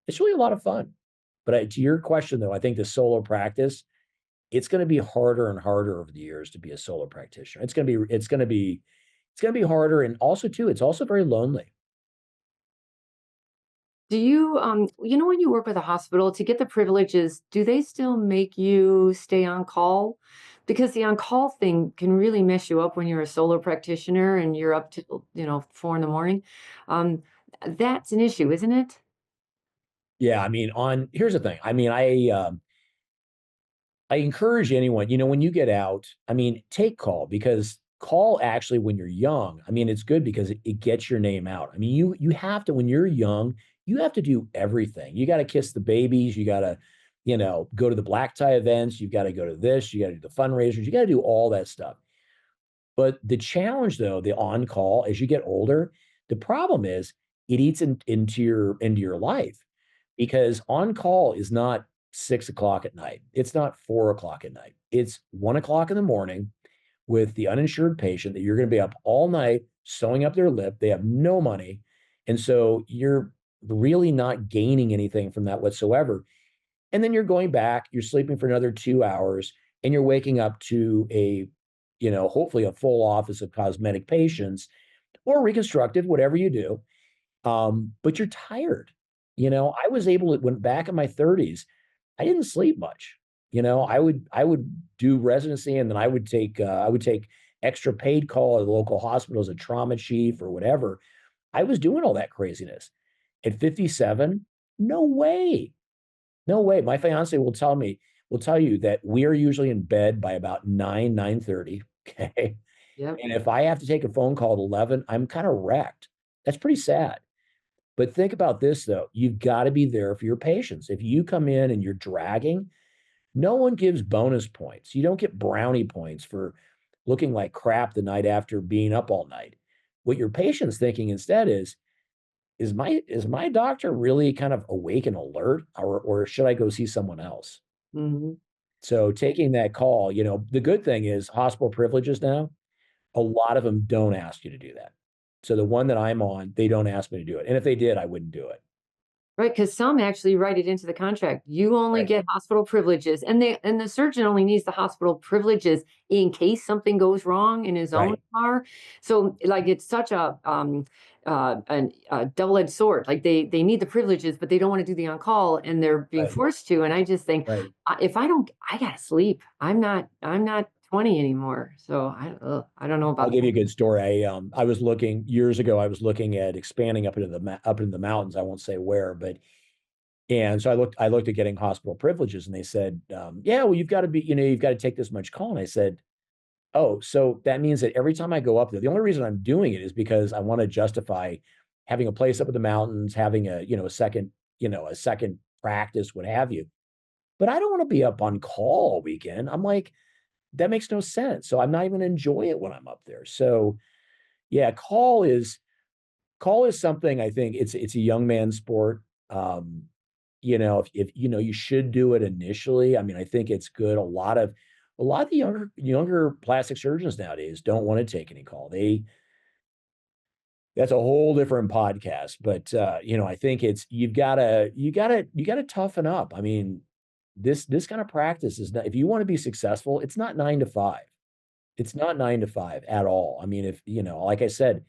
It's really a lot of fun. But to your question, though, I think the solo practice, it's going to be harder and harder over the years to be a solo practitioner. It's going to be harder. And also, too, it's also very lonely. Do you, when you work with a hospital to get the privileges, do they still make you stay on call? Because the on call thing can really mess you up when you're a solo practitioner and you're up to, 4 in the morning. Um, that's an issue, isn't it? Yeah. I mean, here's the thing. I mean, I encourage anyone, when you get out, I mean, take call because call actually when you're young. I mean, it's good because it gets your name out. I mean, you have to when you're young, you have to do everything. You got to kiss the babies, you got to, go to the black tie events, you got to go to this, you got to do the fundraisers, you got to do all that stuff. But the challenge though, the on call as you get older, the problem is it eats into your life because on call is not 6 o'clock at night. It's not 4 o'clock at night. It's 1 o'clock in the morning with the uninsured patient that you're going to be up all night sewing up their lip. They have no money. And so you're really not gaining anything from that whatsoever. And then you're going back, you're sleeping for another 2 hours, and you're waking up to hopefully a full office of cosmetic patients or reconstructive, whatever you do. But you're tired. I was able to, when back in my 30s, I didn't sleep much. I would do residency and then I would take extra paid call at the local hospital as a trauma chief or whatever. I was doing all that craziness. At 57, no way. No way. My fiance will tell you that we are usually in bed by about 9:30. Okay. Yep. And if I have to take a phone call at 11, I'm kind of wrecked. That's pretty sad. But think about this, though. You've got to be there for your patients. If you come in and you're dragging, no one gives bonus points. You don't get brownie points for looking like crap the night after being up all night. What your patient's thinking instead is my doctor really kind of awake and alert, or should I go see someone else? Hmm. So taking that call, the good thing is hospital privileges now, a lot of them don't ask you to do that. So the one that I'm on, they don't ask me to do it. And if they did, I wouldn't do it. Right, because some actually write it into the contract. You only Right. get hospital privileges, and the surgeon only needs the hospital privileges in case something goes wrong in his own Right. car. So, like, it's such a double-edged sword. Like, they need the privileges, but they don't want to do the on-call, and they're being Right. forced to. And I just think, Right. if I don't, I gotta sleep. I'm not 20 anymore, so I don't know I'll about give that. you a good story. I was looking years ago. I was looking at expanding up into the mountains. I won't say where, but and so I looked at getting hospital privileges, and they said, yeah, well, you've got to take this much call. And I said, oh, so that means that every time I go up there, the only reason I'm doing it is because I want to justify having a place up in the mountains, having a second practice, what have you. But I don't want to be up on call all weekend. I'm like, that makes no sense. So I'm not even gonna enjoy it when I'm up there. So yeah, call is something I think it's a young man's sport. Um, if you should do it initially. I mean, I think it's good. A lot of the younger plastic surgeons nowadays don't want to take any call. That's a whole different podcast. But I think it's you gotta toughen up. I mean, this kind of practice is not, if you want to be successful, it's not 9 to 5. It's not 9 to 5 at all. I mean, if like I said,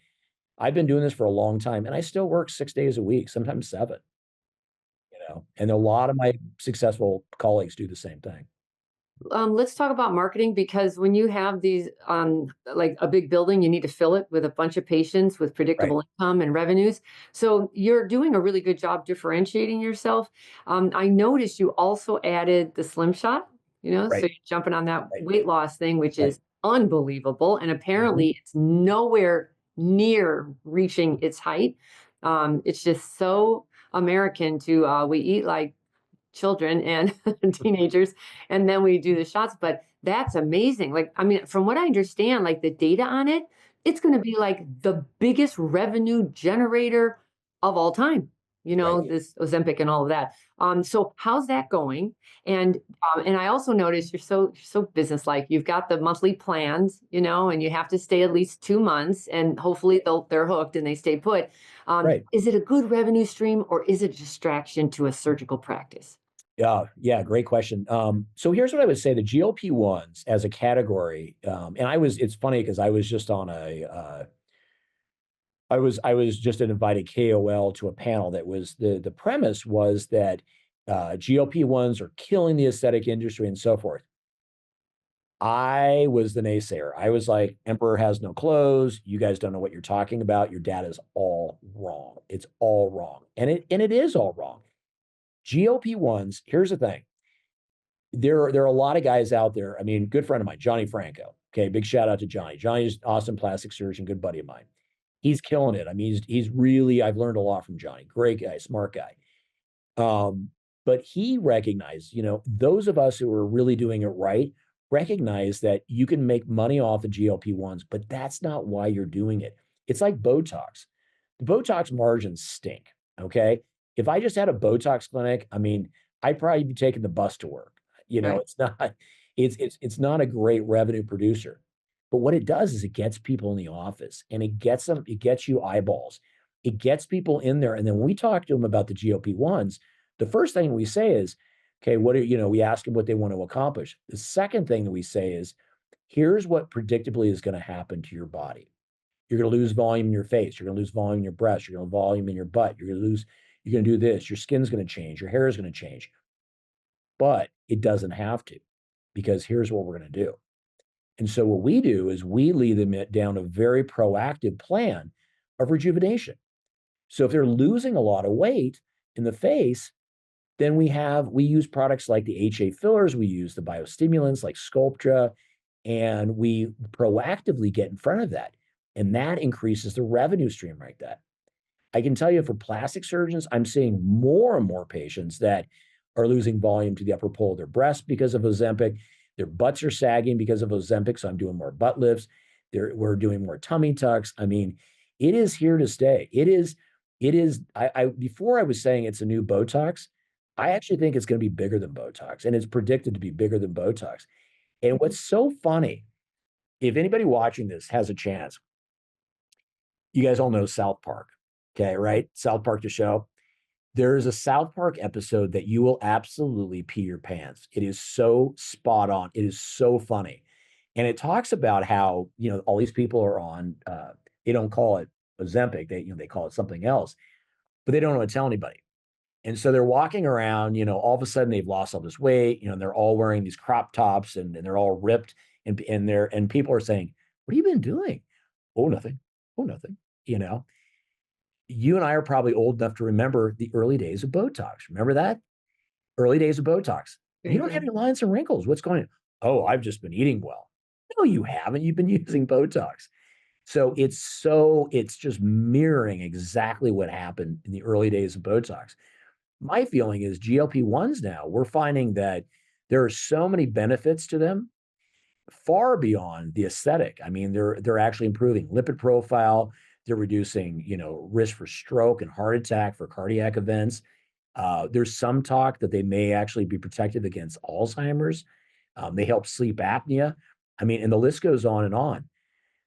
I've been doing this for a long time and I still work 6 days a week, sometimes seven, and a lot of my successful colleagues do the same thing. Let's talk about marketing because when you have these, like a big building, you need to fill it with a bunch of patients with Right, predictable income and revenues. So you're doing a really good job differentiating yourself. I noticed you also added the Slim Shot, so right, you're jumping on that right, weight loss thing, which right. is unbelievable. And Mhm. apparently it's nowhere near reaching its height. It's just so American to, we eat like children and teenagers, and then we do the shots. But that's amazing. Like, I mean, from what I understand, like the data on it, it's going to be like the biggest revenue generator of all time. Right. This Ozempic and all of that. So how's that going? And I also noticed you're so businesslike. You've got the monthly plans, and you have to stay at least 2 months, and hopefully they're hooked and they stay put. Right. Is it a good revenue stream or is it a distraction to a surgical practice? Yeah, yeah, great question. So here's what I would say: the GLP-1s as a category, and it's funny because I was just on I was just an invited KOL to a panel that was the premise was that GLP-1s are killing the aesthetic industry and so forth. I was the naysayer. I was like, Emperor has no clothes. You guys don't know what you're talking about. Your data is all wrong. It's all wrong. And it is all wrong. GLP-1s, here's the thing. There are a lot of guys out there. I mean, good friend of mine, Johnny Franco. Okay, big shout out to Johnny. Johnny's an awesome plastic surgeon, good buddy of mine. He's killing it. I mean, he's really, I've learned a lot from Johnny. Great guy, smart guy. Um, but he recognized, those of us who are really doing it right recognize that you can make money off the GLP-1s, but that's not why you're doing it. It's like Botox. The Botox margins stink. Okay. If I just had a Botox clinic, I mean, I'd probably be taking the bus to work. Right. It's not, it's not a great revenue producer. But what it does is it gets people in the office and it gets you eyeballs. It gets people in there. And then when we talk to them about the GLP-1s, the first thing we say is, okay, we ask them what they want to accomplish. The second thing that we say is, here's what predictably is going to happen to your body. You're going to lose volume in your face. You're going to lose volume in your breast. You're going to volume in your butt. You're going to do this. Your skin's going to change. Your hair is going to change. But it doesn't have to, because here's what we're going to do. And so what we do is we lead them down a very proactive plan of rejuvenation. So if they're losing a lot of weight in the face, then we use products like the HA fillers, we use the biostimulants like Sculptra, and we proactively get in front of that. And that increases the revenue stream like that. I can tell you for plastic surgeons, I'm seeing more and more patients that are losing volume to the upper pole of their breast because of Ozempic. Their butts are sagging because of Ozempic, so I'm doing more butt lifts. We're doing more tummy tucks. I mean, it is here to stay. It is. Before I was saying it's a new Botox, I actually think it's going to be bigger than Botox, and it's predicted to be bigger than Botox. And what's so funny, if anybody watching this has a chance, you guys all know South Park, okay, right? South Park, the show. There is a South Park episode that you will absolutely pee your pants. It is so spot on. It is so funny. And it talks about how, all these people are on, they don't call it Ozempic. They call it something else, but they don't want to tell anybody. And so they're walking around, all of a sudden they've lost all this weight, and they're all wearing these crop tops and they're all ripped and people are saying, "What have you been doing?" "Oh, nothing. Oh, nothing." You know, you and I are probably old enough to remember the early days of Botox. Remember that? Early days of Botox. "You Very don't have good. any lines and wrinkles. What's going on?" "Oh, I've just been eating well." "No, you haven't. You've been using Botox." So it's just mirroring exactly what happened in the early days of Botox. My feeling is GLP-1s now, we're finding that there are so many benefits to them far beyond the aesthetic. I mean, they're actually improving lipid profile. They're reducing, risk for stroke and heart attack for cardiac events. There's some talk that they may actually be protective against Alzheimer's. They help sleep apnea. I mean, and the list goes on and on.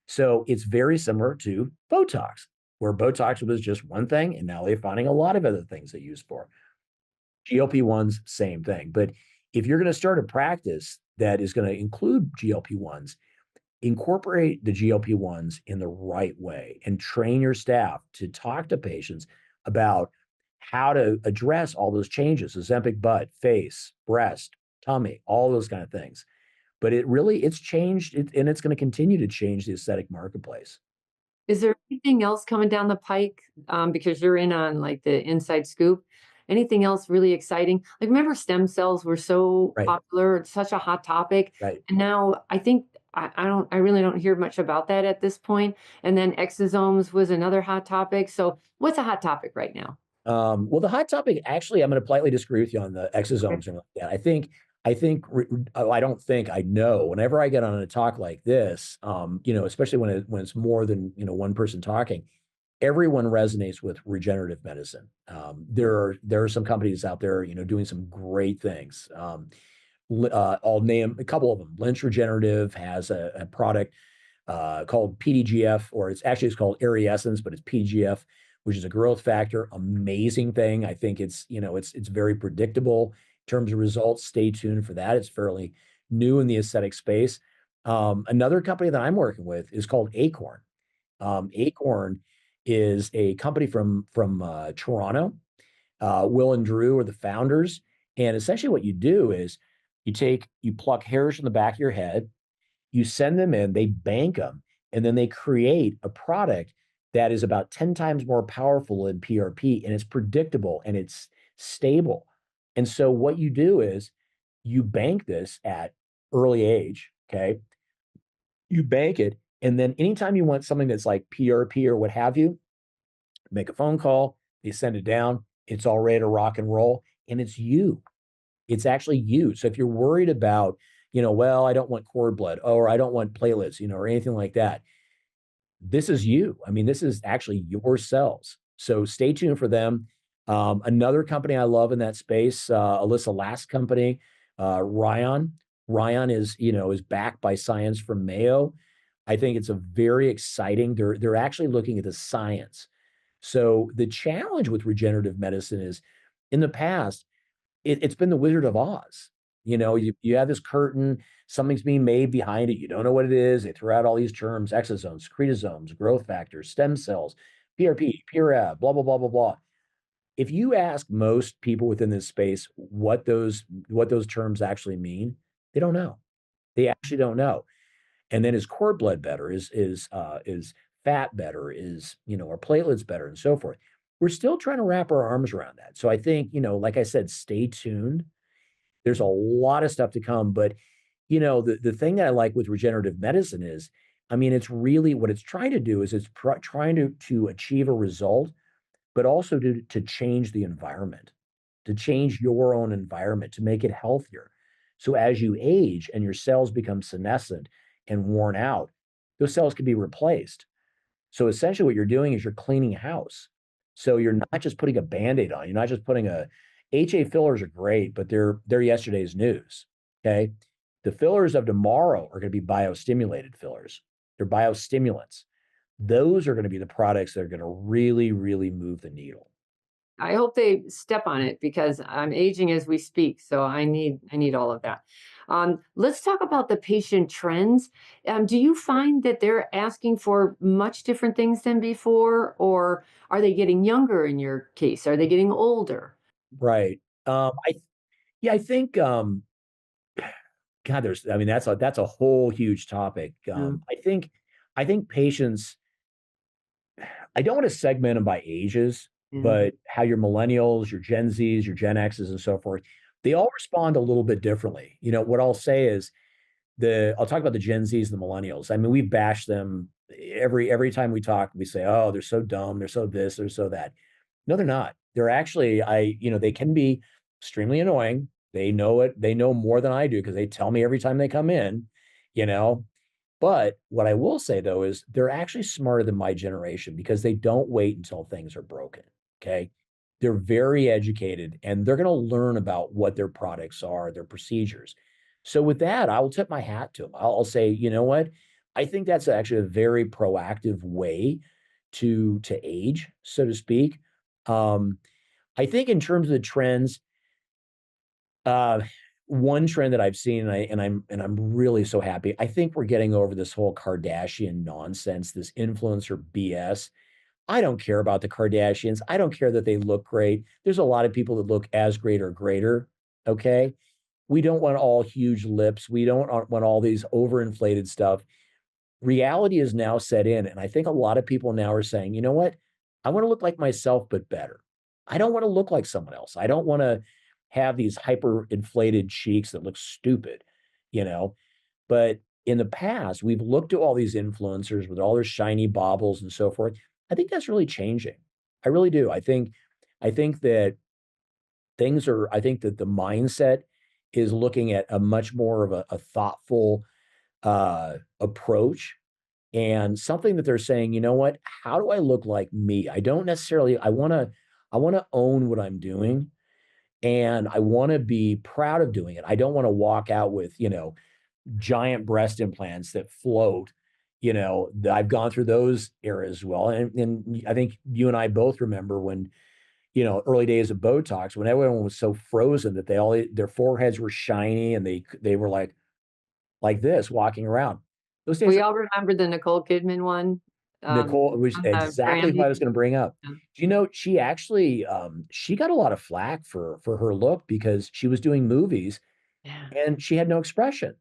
So it's very similar to Botox, where Botox was just one thing, and now they're finding a lot of other things they use for. GLP-1s, same thing. But if you're going to start a practice that is going to include GLP-1s, incorporate the GLP-1s in the right way and train your staff to talk to patients about how to address all those changes, Ozempic butt, face, breast, tummy, all those kind of things. But it's changed and it's going to continue to change the aesthetic marketplace. Is there anything else coming down the pike? Because you're in on like the inside scoop. Anything else really exciting? Like, remember stem cells were so Right, popular, it's such a hot topic. right. And now I think I really don't hear much about that at this point. And then exosomes was another hot topic. So what's a hot topic right now? Well, the hot topic, actually, I'm going to politely disagree with you on the Okay. exosomes and like that. I don't think I know. Whenever I get on a talk like this, especially when it's more than one person talking, everyone resonates with regenerative medicine. There are some companies out there, doing some great things. I'll name a couple of them. Lynch Regenerative has a product called PDGF, or it's called Airy Essence, but it's PDGF, which is a growth factor. Amazing thing. I think it's very predictable in terms of results. Stay tuned for that. It's fairly new in the aesthetic space. Another company that I'm working with is called Acorn. Acorn is a company from Toronto. Will and Drew are the founders, and essentially what you do is you pluck hairs from the back of your head, you send them in, they bank them, and then they create a product that is about 10 times more powerful than PRP, and it's predictable and it's stable. And so what you do is you bank this at early age, okay? You bank it, and then anytime you want something that's like PRP or what have you, make a phone call, they send it down, it's all ready to rock and roll, and it's you. It's actually you. So if you're worried about, well, I don't want cord blood, or I don't want platelets, or anything like that, this is you. I mean, this is actually your cells. So stay tuned for them. Another company I love in that space, Alyssa Last company, Ryan. Ryan is backed by science from Mayo. I think it's a very exciting. They're actually looking at the science. So the challenge with regenerative medicine is, in the past, it's been the Wizard of Oz. You have this curtain, something's being made behind it. You don't know what it is. They throw out all these terms: exosomes, secretosomes, growth factors, stem cells, PRP, PRAB, blah, blah, blah, blah, blah. If you ask most people within this space what those terms actually mean, they don't know. They actually don't know. And then is cord blood better? Is fat better? Are platelets better, and so forth? We're still trying to wrap our arms around that. So I think, like I said, stay tuned. There's a lot of stuff to come, but the thing that I like with regenerative medicine is, I mean, it's really what it's trying to do is trying to achieve a result, but also to change the environment, to change your own environment, to make it healthier. So as you age and your cells become senescent and worn out, those cells can be replaced. So essentially what you're doing is you're cleaning house. So you're not just putting a Band-Aid on, you're not just putting a HA fillers are great, but they're yesterday's news. Okay. The fillers of tomorrow are going to be biostimulated fillers. They're biostimulants. Those are going to be the products that are going to really, really move the needle. I hope they step on it because I'm aging as we speak, so I need all of that. Let's talk about the patient trends. Do you find that they're asking for much different things than before, or are they getting younger in your case? Are they getting older? Right. I think, God, I mean, that's a whole huge topic. Mm, I think patients, I don't want to segment them by ages, yeah. but how your millennials, your Gen Zs, your Gen Xs, and so forth, they all respond a little bit differently. What I'll say is I'll talk about the Gen Zs and the millennials. I mean, we bash them every time we talk. We say, oh, they're so dumb, they're so this, they're so that. No, they're not. They're actually, they can be extremely annoying. They know it. They know more than I do because they tell me every time they come in, you know. But what I will say though is they're actually smarter than my generation because they don't wait until things are broken. Okay. They're very educated and they're going to learn about what their products are, their procedures. So with that, I will tip my hat to them. I'll say, you know what? I think that's actually a very proactive way to age, so to speak. Um, I think in terms of the trends, uh, one trend that I've seen, and I'm really so happy. I think we're getting over this whole Kardashian nonsense, this influencer BS. I don't care about the Kardashians. I don't care that they look great. There's a lot of people that look as great or greater. Okay. We don't want all huge lips. We don't want all these overinflated stuff. Reality is now set in. And I think a lot of people now are saying, you know what? I want to look like myself, but better. I don't want to look like someone else. I don't want to have these hyper inflated cheeks that look stupid, you know? But in the past, we've looked at all these influencers with all their shiny baubles and so forth. I think that's really changing. I really do. I think that I think that the mindset is looking at a much more of a thoughtful approach and something that they're saying, you know what? How do I look like me? I don't necessarily, I want to own what I'm doing and I want to be proud of doing it. I don't want to walk out with, giant breast implants that float. I've gone through those eras as well. And I think you and I both remember when, early days of Botox, when everyone was so frozen that their foreheads were shiny and they were like this walking around. Those days We are all remember the Nicole Kidman one, Nicole was from the exactly what Grammy. I was going to bring up. Yeah. Do you know she actually she got a lot of flack for her look because she was doing movies Yeah. and she had no expression.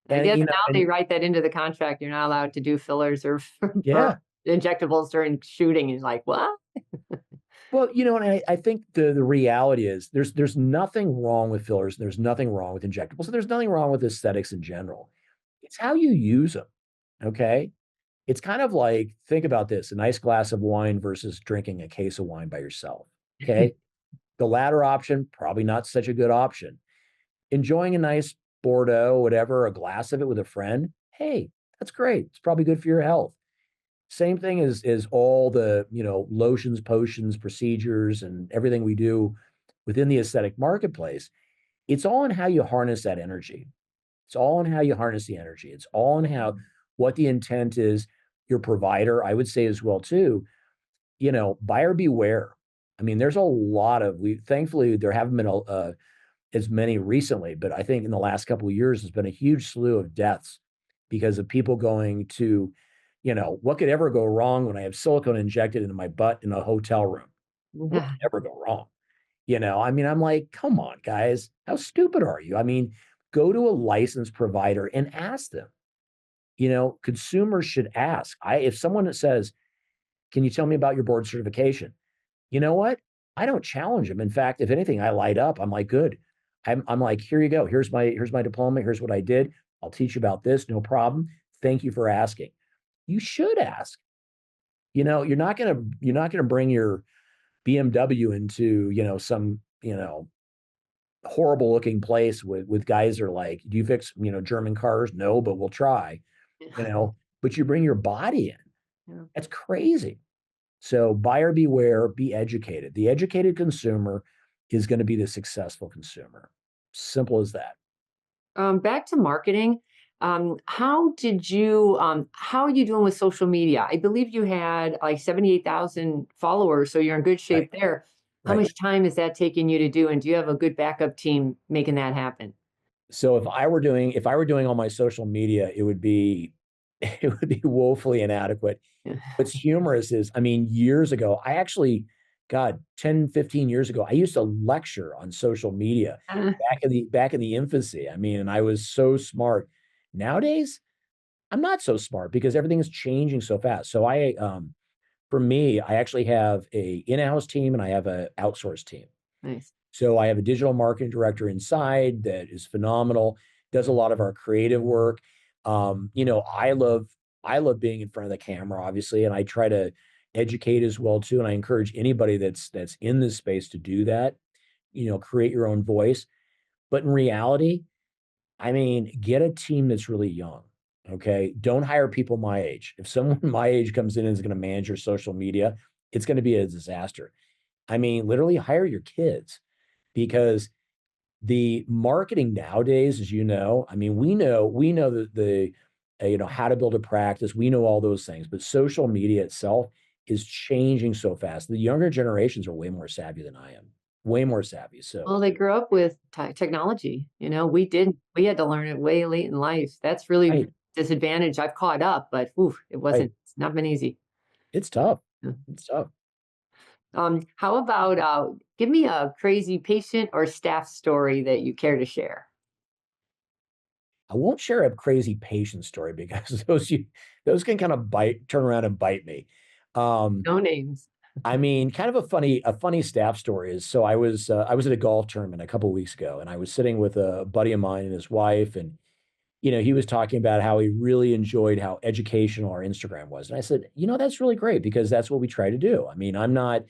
I And guess now they write that into the contract. You're not allowed to do fillers or yeah. injectables during shooting. He's like, what? Well, and I think the reality is there's nothing wrong with fillers, there's nothing wrong with injectables, so there's nothing wrong with aesthetics in general. It's how you use them. Okay. It's kind of like, think about this, a nice glass of wine versus drinking a case of wine by yourself. Okay. The latter option, probably not such a good option. Enjoying a nice Bordeaux, whatever, a glass of it with a friend, hey, that's great. It's probably good for your health. Same thing as all the, lotions, potions, procedures, and everything we do within the aesthetic marketplace. It's all in how you harness that energy. It's all in how you harness the energy. It's all in how what the intent is. Your provider, I would say as well too, buyer beware. I mean, there's a lot of we thankfully there haven't been as many recently, but I think in the last couple of years there's been a huge slew of deaths because of people going to, what could ever go wrong when I have silicone injected into my butt in a hotel room? What Yeah. could ever go wrong? I mean, I'm like, come on, guys, how stupid are you? I mean, go to a licensed provider and ask them. Consumers should ask. If someone that says, "Can you tell me about your board certification?" You know what? I don't challenge them. In fact, if anything, I light up. I'm like, good. I'm like, here you go. Here's my diploma. Here's what I did. I'll teach you about this. No problem. Thank you for asking. You should ask. You're not gonna bring your BMW into some horrible looking place with guys that are like, do you fix German cars? No, but we'll try. But you bring your body in. Yeah. That's crazy. So buyer beware, be educated. The educated consumer is going to be the successful consumer. Simple as that. Back to marketing. How are you doing with social media? I believe you had like 78,000 followers, so you're in good Right. shape there. How Right. much time is that taking you to do? And do you have a good backup team making that happen? So if I were doing all my social media, it would be it would be woefully inadequate. What's humorous is, I mean, years ago, I actually, God, 10, 15 years ago, I used to lecture on social media back in the infancy. I mean, and I was so smart. Nowadays, I'm not so smart because everything is changing so fast. So for me, I actually have a in-house team and I have a outsourced team. Nice. So I have a digital marketing director inside that is phenomenal, does a lot of our creative work. I love being in front of the camera, obviously, and I try to educate as well too. And I encourage anybody that's in this space to do that. Create your own voice. But in reality, I mean, get a team that's really young. Okay. Don't hire people my age. If someone my age comes in and is going to manage your social media, it's going to be a disaster. I mean, literally hire your kids because the marketing nowadays, as you know, I mean, we know that how to build a practice. We know all those things, but social media itself is changing so fast. The younger generations are way more savvy than I am. way more savvy. So Well, they grew up with technology. We didn't. We had to learn it way late in life. That's really right, disadvantage. I've caught up, but oof, it right. wasn't. It's not been easy. It's tough. Yeah. It's tough. How about give me a crazy patient or staff story that you care to share? I won't share a crazy patient story because those can kind of turn around and bite me. Um, No names. I mean, kind of a funny staff story is so I was at a golf tournament a couple of weeks ago, and I was sitting with a buddy of mine and his wife, and he was talking about how he really enjoyed how educational our Instagram was, and I said, that's really great because that's what we try to do. I mean, I'm not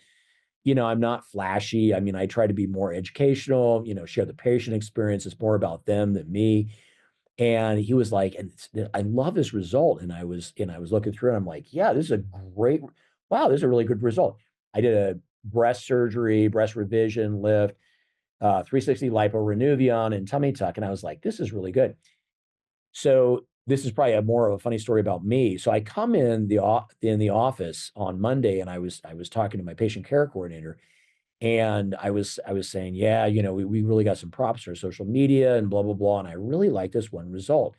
flashy. I mean, I try to be more educational, share the patient experience. It's more about them than me. And he was like, I love this result. And I was looking through and I'm like, yeah, this is a great, wow, this is a really good result. I did a breast surgery, breast revision, lift, 360 lipo and tummy tuck. And I was like, this is really good. So this is probably a more of a funny story about me. So I come in the office on Monday and I was talking to my patient care coordinator and I was saying, yeah, we really got some props for social media and blah, blah, blah. And I really like this one result.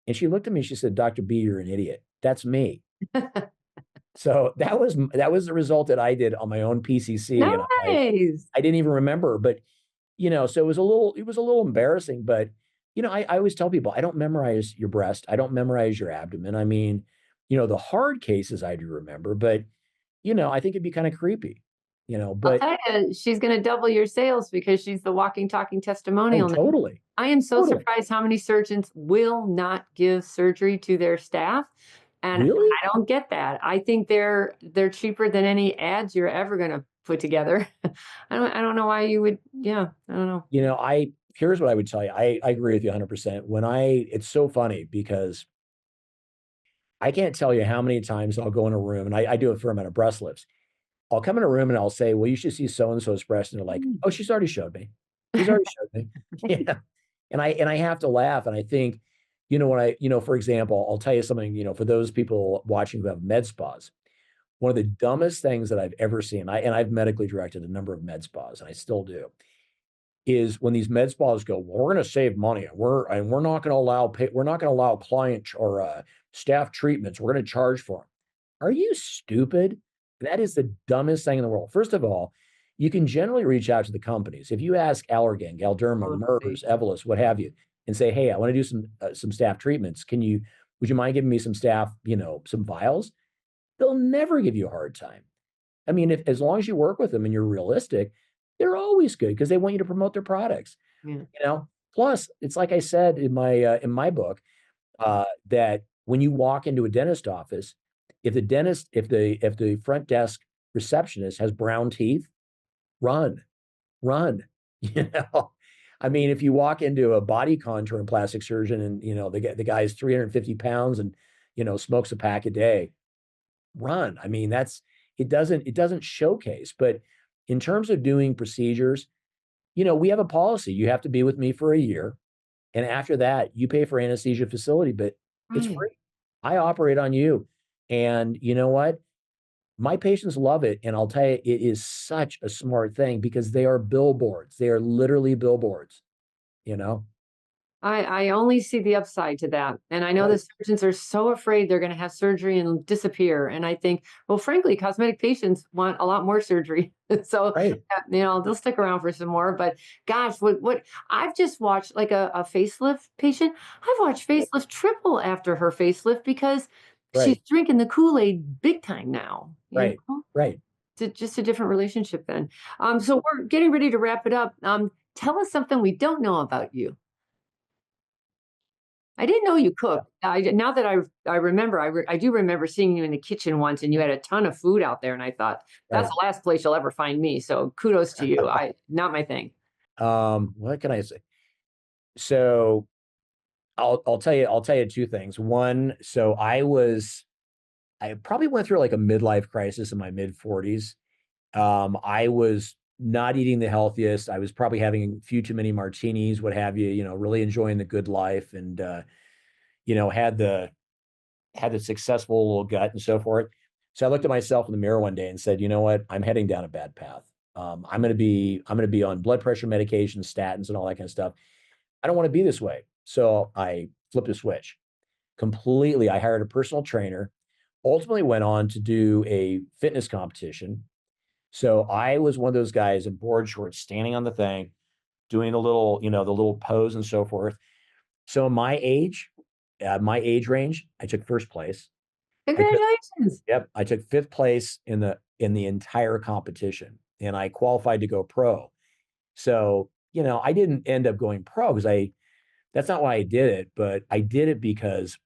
And she looked at me, she said, Dr. B, you're an idiot. That's me. So that was the result that I did on my own PCC. And I'm like, Nice. I didn't even remember, but so it was a little embarrassing, but I always tell people, I don't memorize your breast. I don't memorize your abdomen. I mean, the hard cases I do remember, but I think it'd be kind of creepy, I'll but tell you, she's going to double your sales because she's the walking, talking oh, testimonial now. totally. I am so Totally. surprised how many surgeons will not give surgery to their staff, and Really? I don't get that. I think they're cheaper than any ads you're ever going to put together. I don't know why you would. Yeah, I don't know. Here's what I would tell you. I agree with you 100%. It's so funny because I can't tell you how many times I'll go in a room and I do a fair amount of breast lifts. I'll come in a room and I'll say, well, you should see so-and-so's breast. And they're like, Mm. oh, she's already showed me. She's already showed me. Yeah. And I have to laugh. And I think, for example, I'll tell you something, for those people watching who have med spas, one of the dumbest things that I've ever seen, I've medically directed a number of med spas, and I still do, is when these med spas go, well, we're going to save money, and we're not going to allow client or staff treatments. We're going to charge for them. Are you stupid? That is the dumbest thing in the world. First of all, you can generally reach out to the companies. If you ask Allergan, Galderma, Totally. MERS, Evolus, what have you, and say, "Hey, I want to do some staff treatments. Would you mind giving me some staff, some vials?" They'll never give you a hard time. I mean, if as long as you work with them and you're realistic, they're always good because they want you to promote their products. Yeah. Plus, it's like I said in my book, that when you walk into a dentist office, if the front desk receptionist has brown teeth, run, run. You know, I mean, if you walk into a body contour and plastic surgeon and the guy's 350 pounds and smokes a pack a day, run. I mean, it doesn't showcase, but in terms of doing procedures, we have a policy. You have to be with me for a year. And after that, you pay for anesthesia facility, but it's Right. free. I operate on you. And you know what? My patients love it. And I'll tell you, it is such a smart thing because they are billboards. They are literally billboards, you know? I only see the upside to that. And I know the Right, surgeons are so afraid they're going to have surgery and disappear. And I think, well, frankly, cosmetic patients want a lot more surgery. So, right, they'll stick around for some more. But gosh, what I've just watched like a facelift patient, I've watched facelift triple after her facelift because she's right, drinking the Kool-Aid big time now, right, right. It's just a different relationship then. So we're getting ready to wrap it up. Tell us something we don't know about you. I didn't know you cooked. Now that I remember, I do remember seeing you in the kitchen once, and you had a ton of food out there, and I thought, "That's Right. the last place you'll ever find me." So kudos to you. I Not my thing. What can I say? So I'll tell you two things. One, so I probably went through like a midlife crisis in my mid 40s. I was not eating the healthiest. I was probably having a few too many martinis, what have you, really enjoying the good life and you know, had the successful little gut and so forth. So I looked at myself in the mirror one day and said, you know what? I'm heading down a bad path. I'm going to be on blood pressure medication, statins, and all that kind of stuff. I don't want to be this way. So I flipped a switch completely. I hired a personal trainer, ultimately went on to do a fitness competition. So I was one of those guys in board shorts standing on the thing, doing the little pose and so forth. So my age range, I took first place. I took, Congratulations. yep, I took fifth place in the entire competition, and I qualified to go pro. So, I didn't end up going pro because that's not why I did it, but I did it because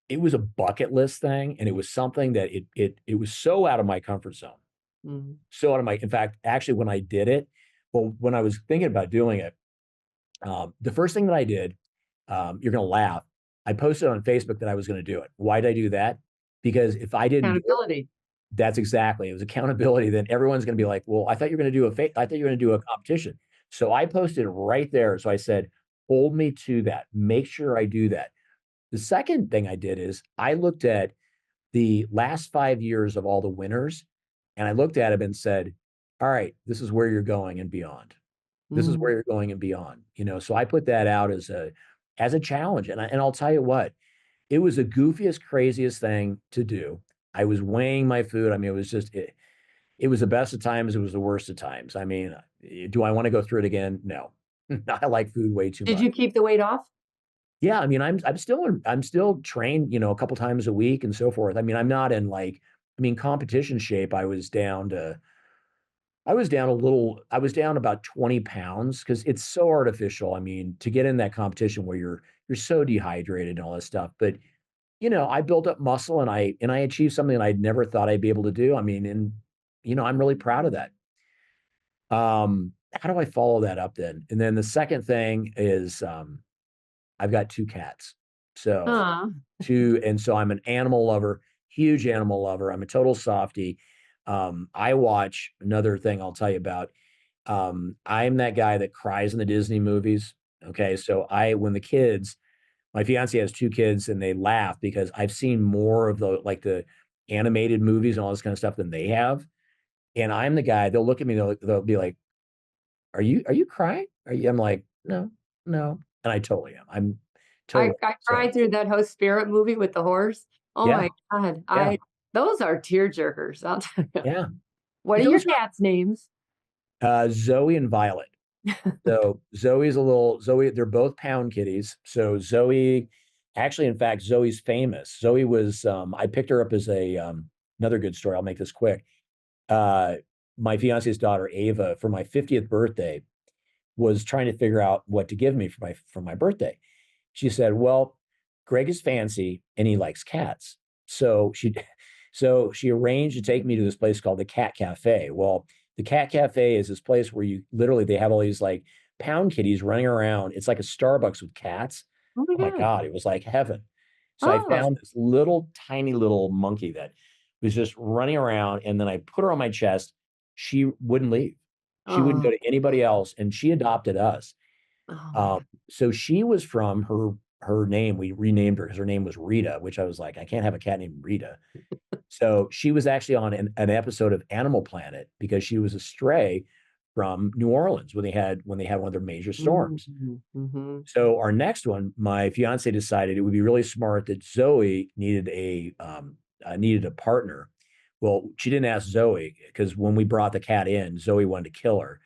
it was a bucket list thing, and it was something that it was so out of my comfort zone. Mhm. So out of my, in fact, actually, when I did it, well, when I was thinking about doing it, the first thing that I did, you're going to laugh. I posted on Facebook that I was going to do it. Why did I do that? Because if I didn't do it, Accountability. that's exactly, it was accountability. Then everyone's going to be like, well, I thought you were going to do I thought you were going to do a competition. So I posted right there. So I said, hold me to that. Make sure I do that. The second thing I did is I looked at the last 5 years of all the winners, and I looked at them and said, all right, this is where you're going and beyond. This is Mhm. where you're going and beyond. So I put that out as a challenge. And I'll tell you what, it was the goofiest, craziest thing to do. I was weighing my food. I mean, it was the best of times. It was the worst of times. I mean, do I want to go through it again? No. I like food way too Did much. you keep the weight off? Yeah, I mean, I'm still trained, a couple times a week and so forth. I mean, I'm not in like, I mean, competition shape. I was down about 20 pounds because it's so artificial. I mean, to get in that competition where you're so dehydrated and all this stuff. But I built up muscle, and I achieved something that I never thought I'd be able to do. I mean, and I'm really proud of that. How do I follow that up then? And then the second thing is I've got two cats. So Huh. and so I'm an animal lover, huge animal lover. I'm a total softie. I watch another thing I'll tell you about. I'm that guy that cries in the Disney movies. Okay. So my fiance has two kids, and they laugh because I've seen more of the animated movies and all this kind of stuff than they have. And I'm the guy, they'll look at me, they'll be like, are you crying? I'm like, no, no. And I totally am. I'm totally. I So cried through that whole Spirit movie with the horse. Oh yeah, my God. yeah, Those are tear jerkers, I'll tell you. yeah. What But are your those cats' names? Zoe and Violet. So Zoe, they're both pound kitties. So Zoe, actually, in fact, Zoe's famous. Zoe was, I picked her up as another good story. I'll make this quick. Uh, my fiance's daughter, Ava, for my 50th birthday, was trying to figure out what to give me for my birthday. She said, well, Greg is fancy and he likes cats. So she arranged to take me to this place called the Cat Cafe. Well, the Cat Cafe is this place where they have all these like pound kitties running around. It's like a Starbucks with cats. Oh my Oh my God. God, it was like heaven. So I Oh, found this little tiny little monkey that was just running around, and then I put her on my chest. She wouldn't leave. She wouldn't go oh, to anybody else, and she adopted us. oh my Um, God. so she was from her name. We renamed her because her name was Rita, which I was like, I can't have a cat named Rita. So she was actually on an episode of Animal Planet because she was a stray from New Orleans when they had one of their major storms. Mhm, mhm. So our next one, my fiance decided it would be really smart that Zoe needed a partner. Well, she didn't ask Zoe because when we brought the cat in, Zoe wanted to kill her.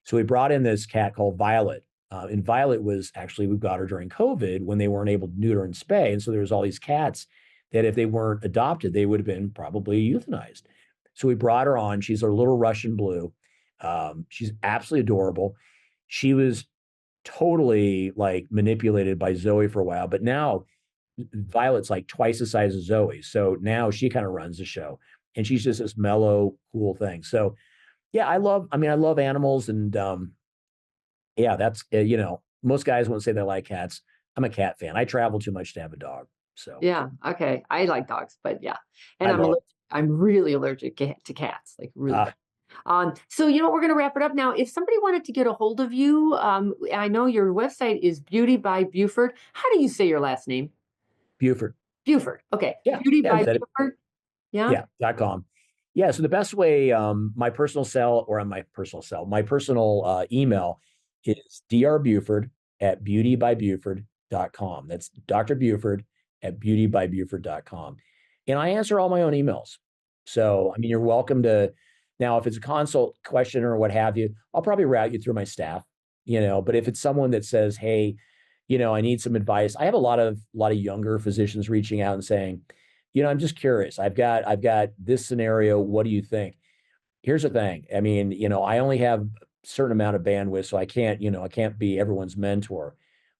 So we brought in this cat called Violet. And Violet was actually, we got her during COVID when they weren't able to neuter and spay. And so there was all these cats that if they weren't adopted, they would have been probably euthanized. So we brought her on. She's our little Russian blue. She's absolutely adorable. She was totally like manipulated by Zoe for a while, but now Violet's like twice the size of Zoe. So now she kind of runs the show, and she's just this mellow, cool thing. So yeah, I love animals, and yeah, that's most guys won't say they like cats. I'm a cat fan. I travel too much to have a dog. So Yeah, okay. I like dogs, but yeah. And I love I'm really allergic to cats, like really uh bad. So we're gonna wrap it up now. If somebody wanted to get a hold of you, I know your website is Beauty by Buford. How do you say your last name? Buford. Buford. Okay. Yeah, Beauty yeah, I by said it. Buford. Yeah. Yeah, .com. Yeah. So the best way, my personal cell or on my personal email is drbuford@beautybybuford.com. That's Dr. Buford at beautybybuford.com. And I answer all my own emails. So, I mean, you're welcome to, now, if it's a consult question or what have you, I'll probably route you through my staff, but if it's someone that says, hey, I need some advice. I have a lot of younger physicians reaching out and saying, I'm just curious. I've got this scenario. What do you think? Here's the thing. I mean, I only have a certain amount of bandwidth, so I can't be everyone's mentor.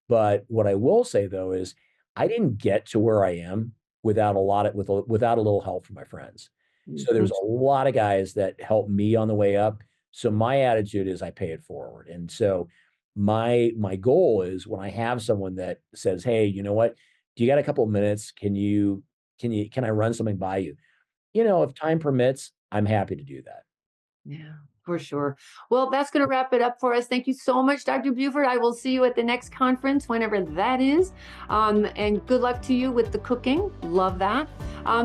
But what I will say though is I didn't get to where I am without a little help from my friends. So Mhm. there's a lot of guys that helped me on the way up. So my attitude is I pay it forward. And so my goal is when I have someone that says, "Hey, you know what? Do you got a couple of minutes? Can I run something by you?" If time permits, I'm happy to do that. Yeah, for sure. Well, that's going to wrap it up for us. Thank you so much, Dr. Buford. I will see you at the next conference, whenever that is. And good luck to you with the cooking. Love that.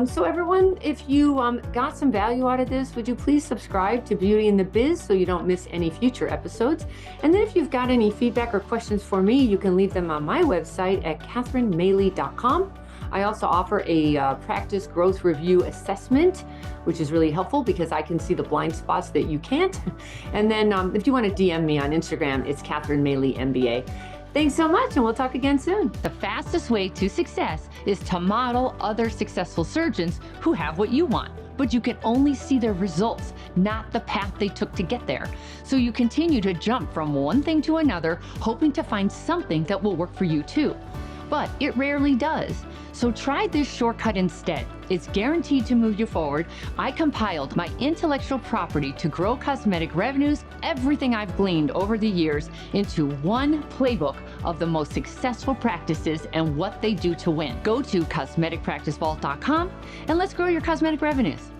So, everyone, if you got some value out of this, would you please subscribe to Beauty in the Biz so you don't miss any future episodes? And then, if you've got any feedback or questions for me, you can leave them on my website at catherinemaley.com. I also offer a practice growth review assessment, which is really helpful because I can see the blind spots that you can't. And then if you want to DM me on Instagram, it's Catherine Maley, MBA. Thanks so much, and we'll talk again soon. The fastest way to success is to model other successful surgeons who have what you want, but you can only see their results, not the path they took to get there. So you continue to jump from one thing to another, hoping to find something that will work for you too. But it rarely does. So try this shortcut instead. It's guaranteed to move you forward. I compiled my intellectual property to grow cosmetic revenues, everything I've gleaned over the years, into one playbook of the most successful practices and what they do to win. Go to cosmeticpracticevault.com and let's grow your cosmetic revenues.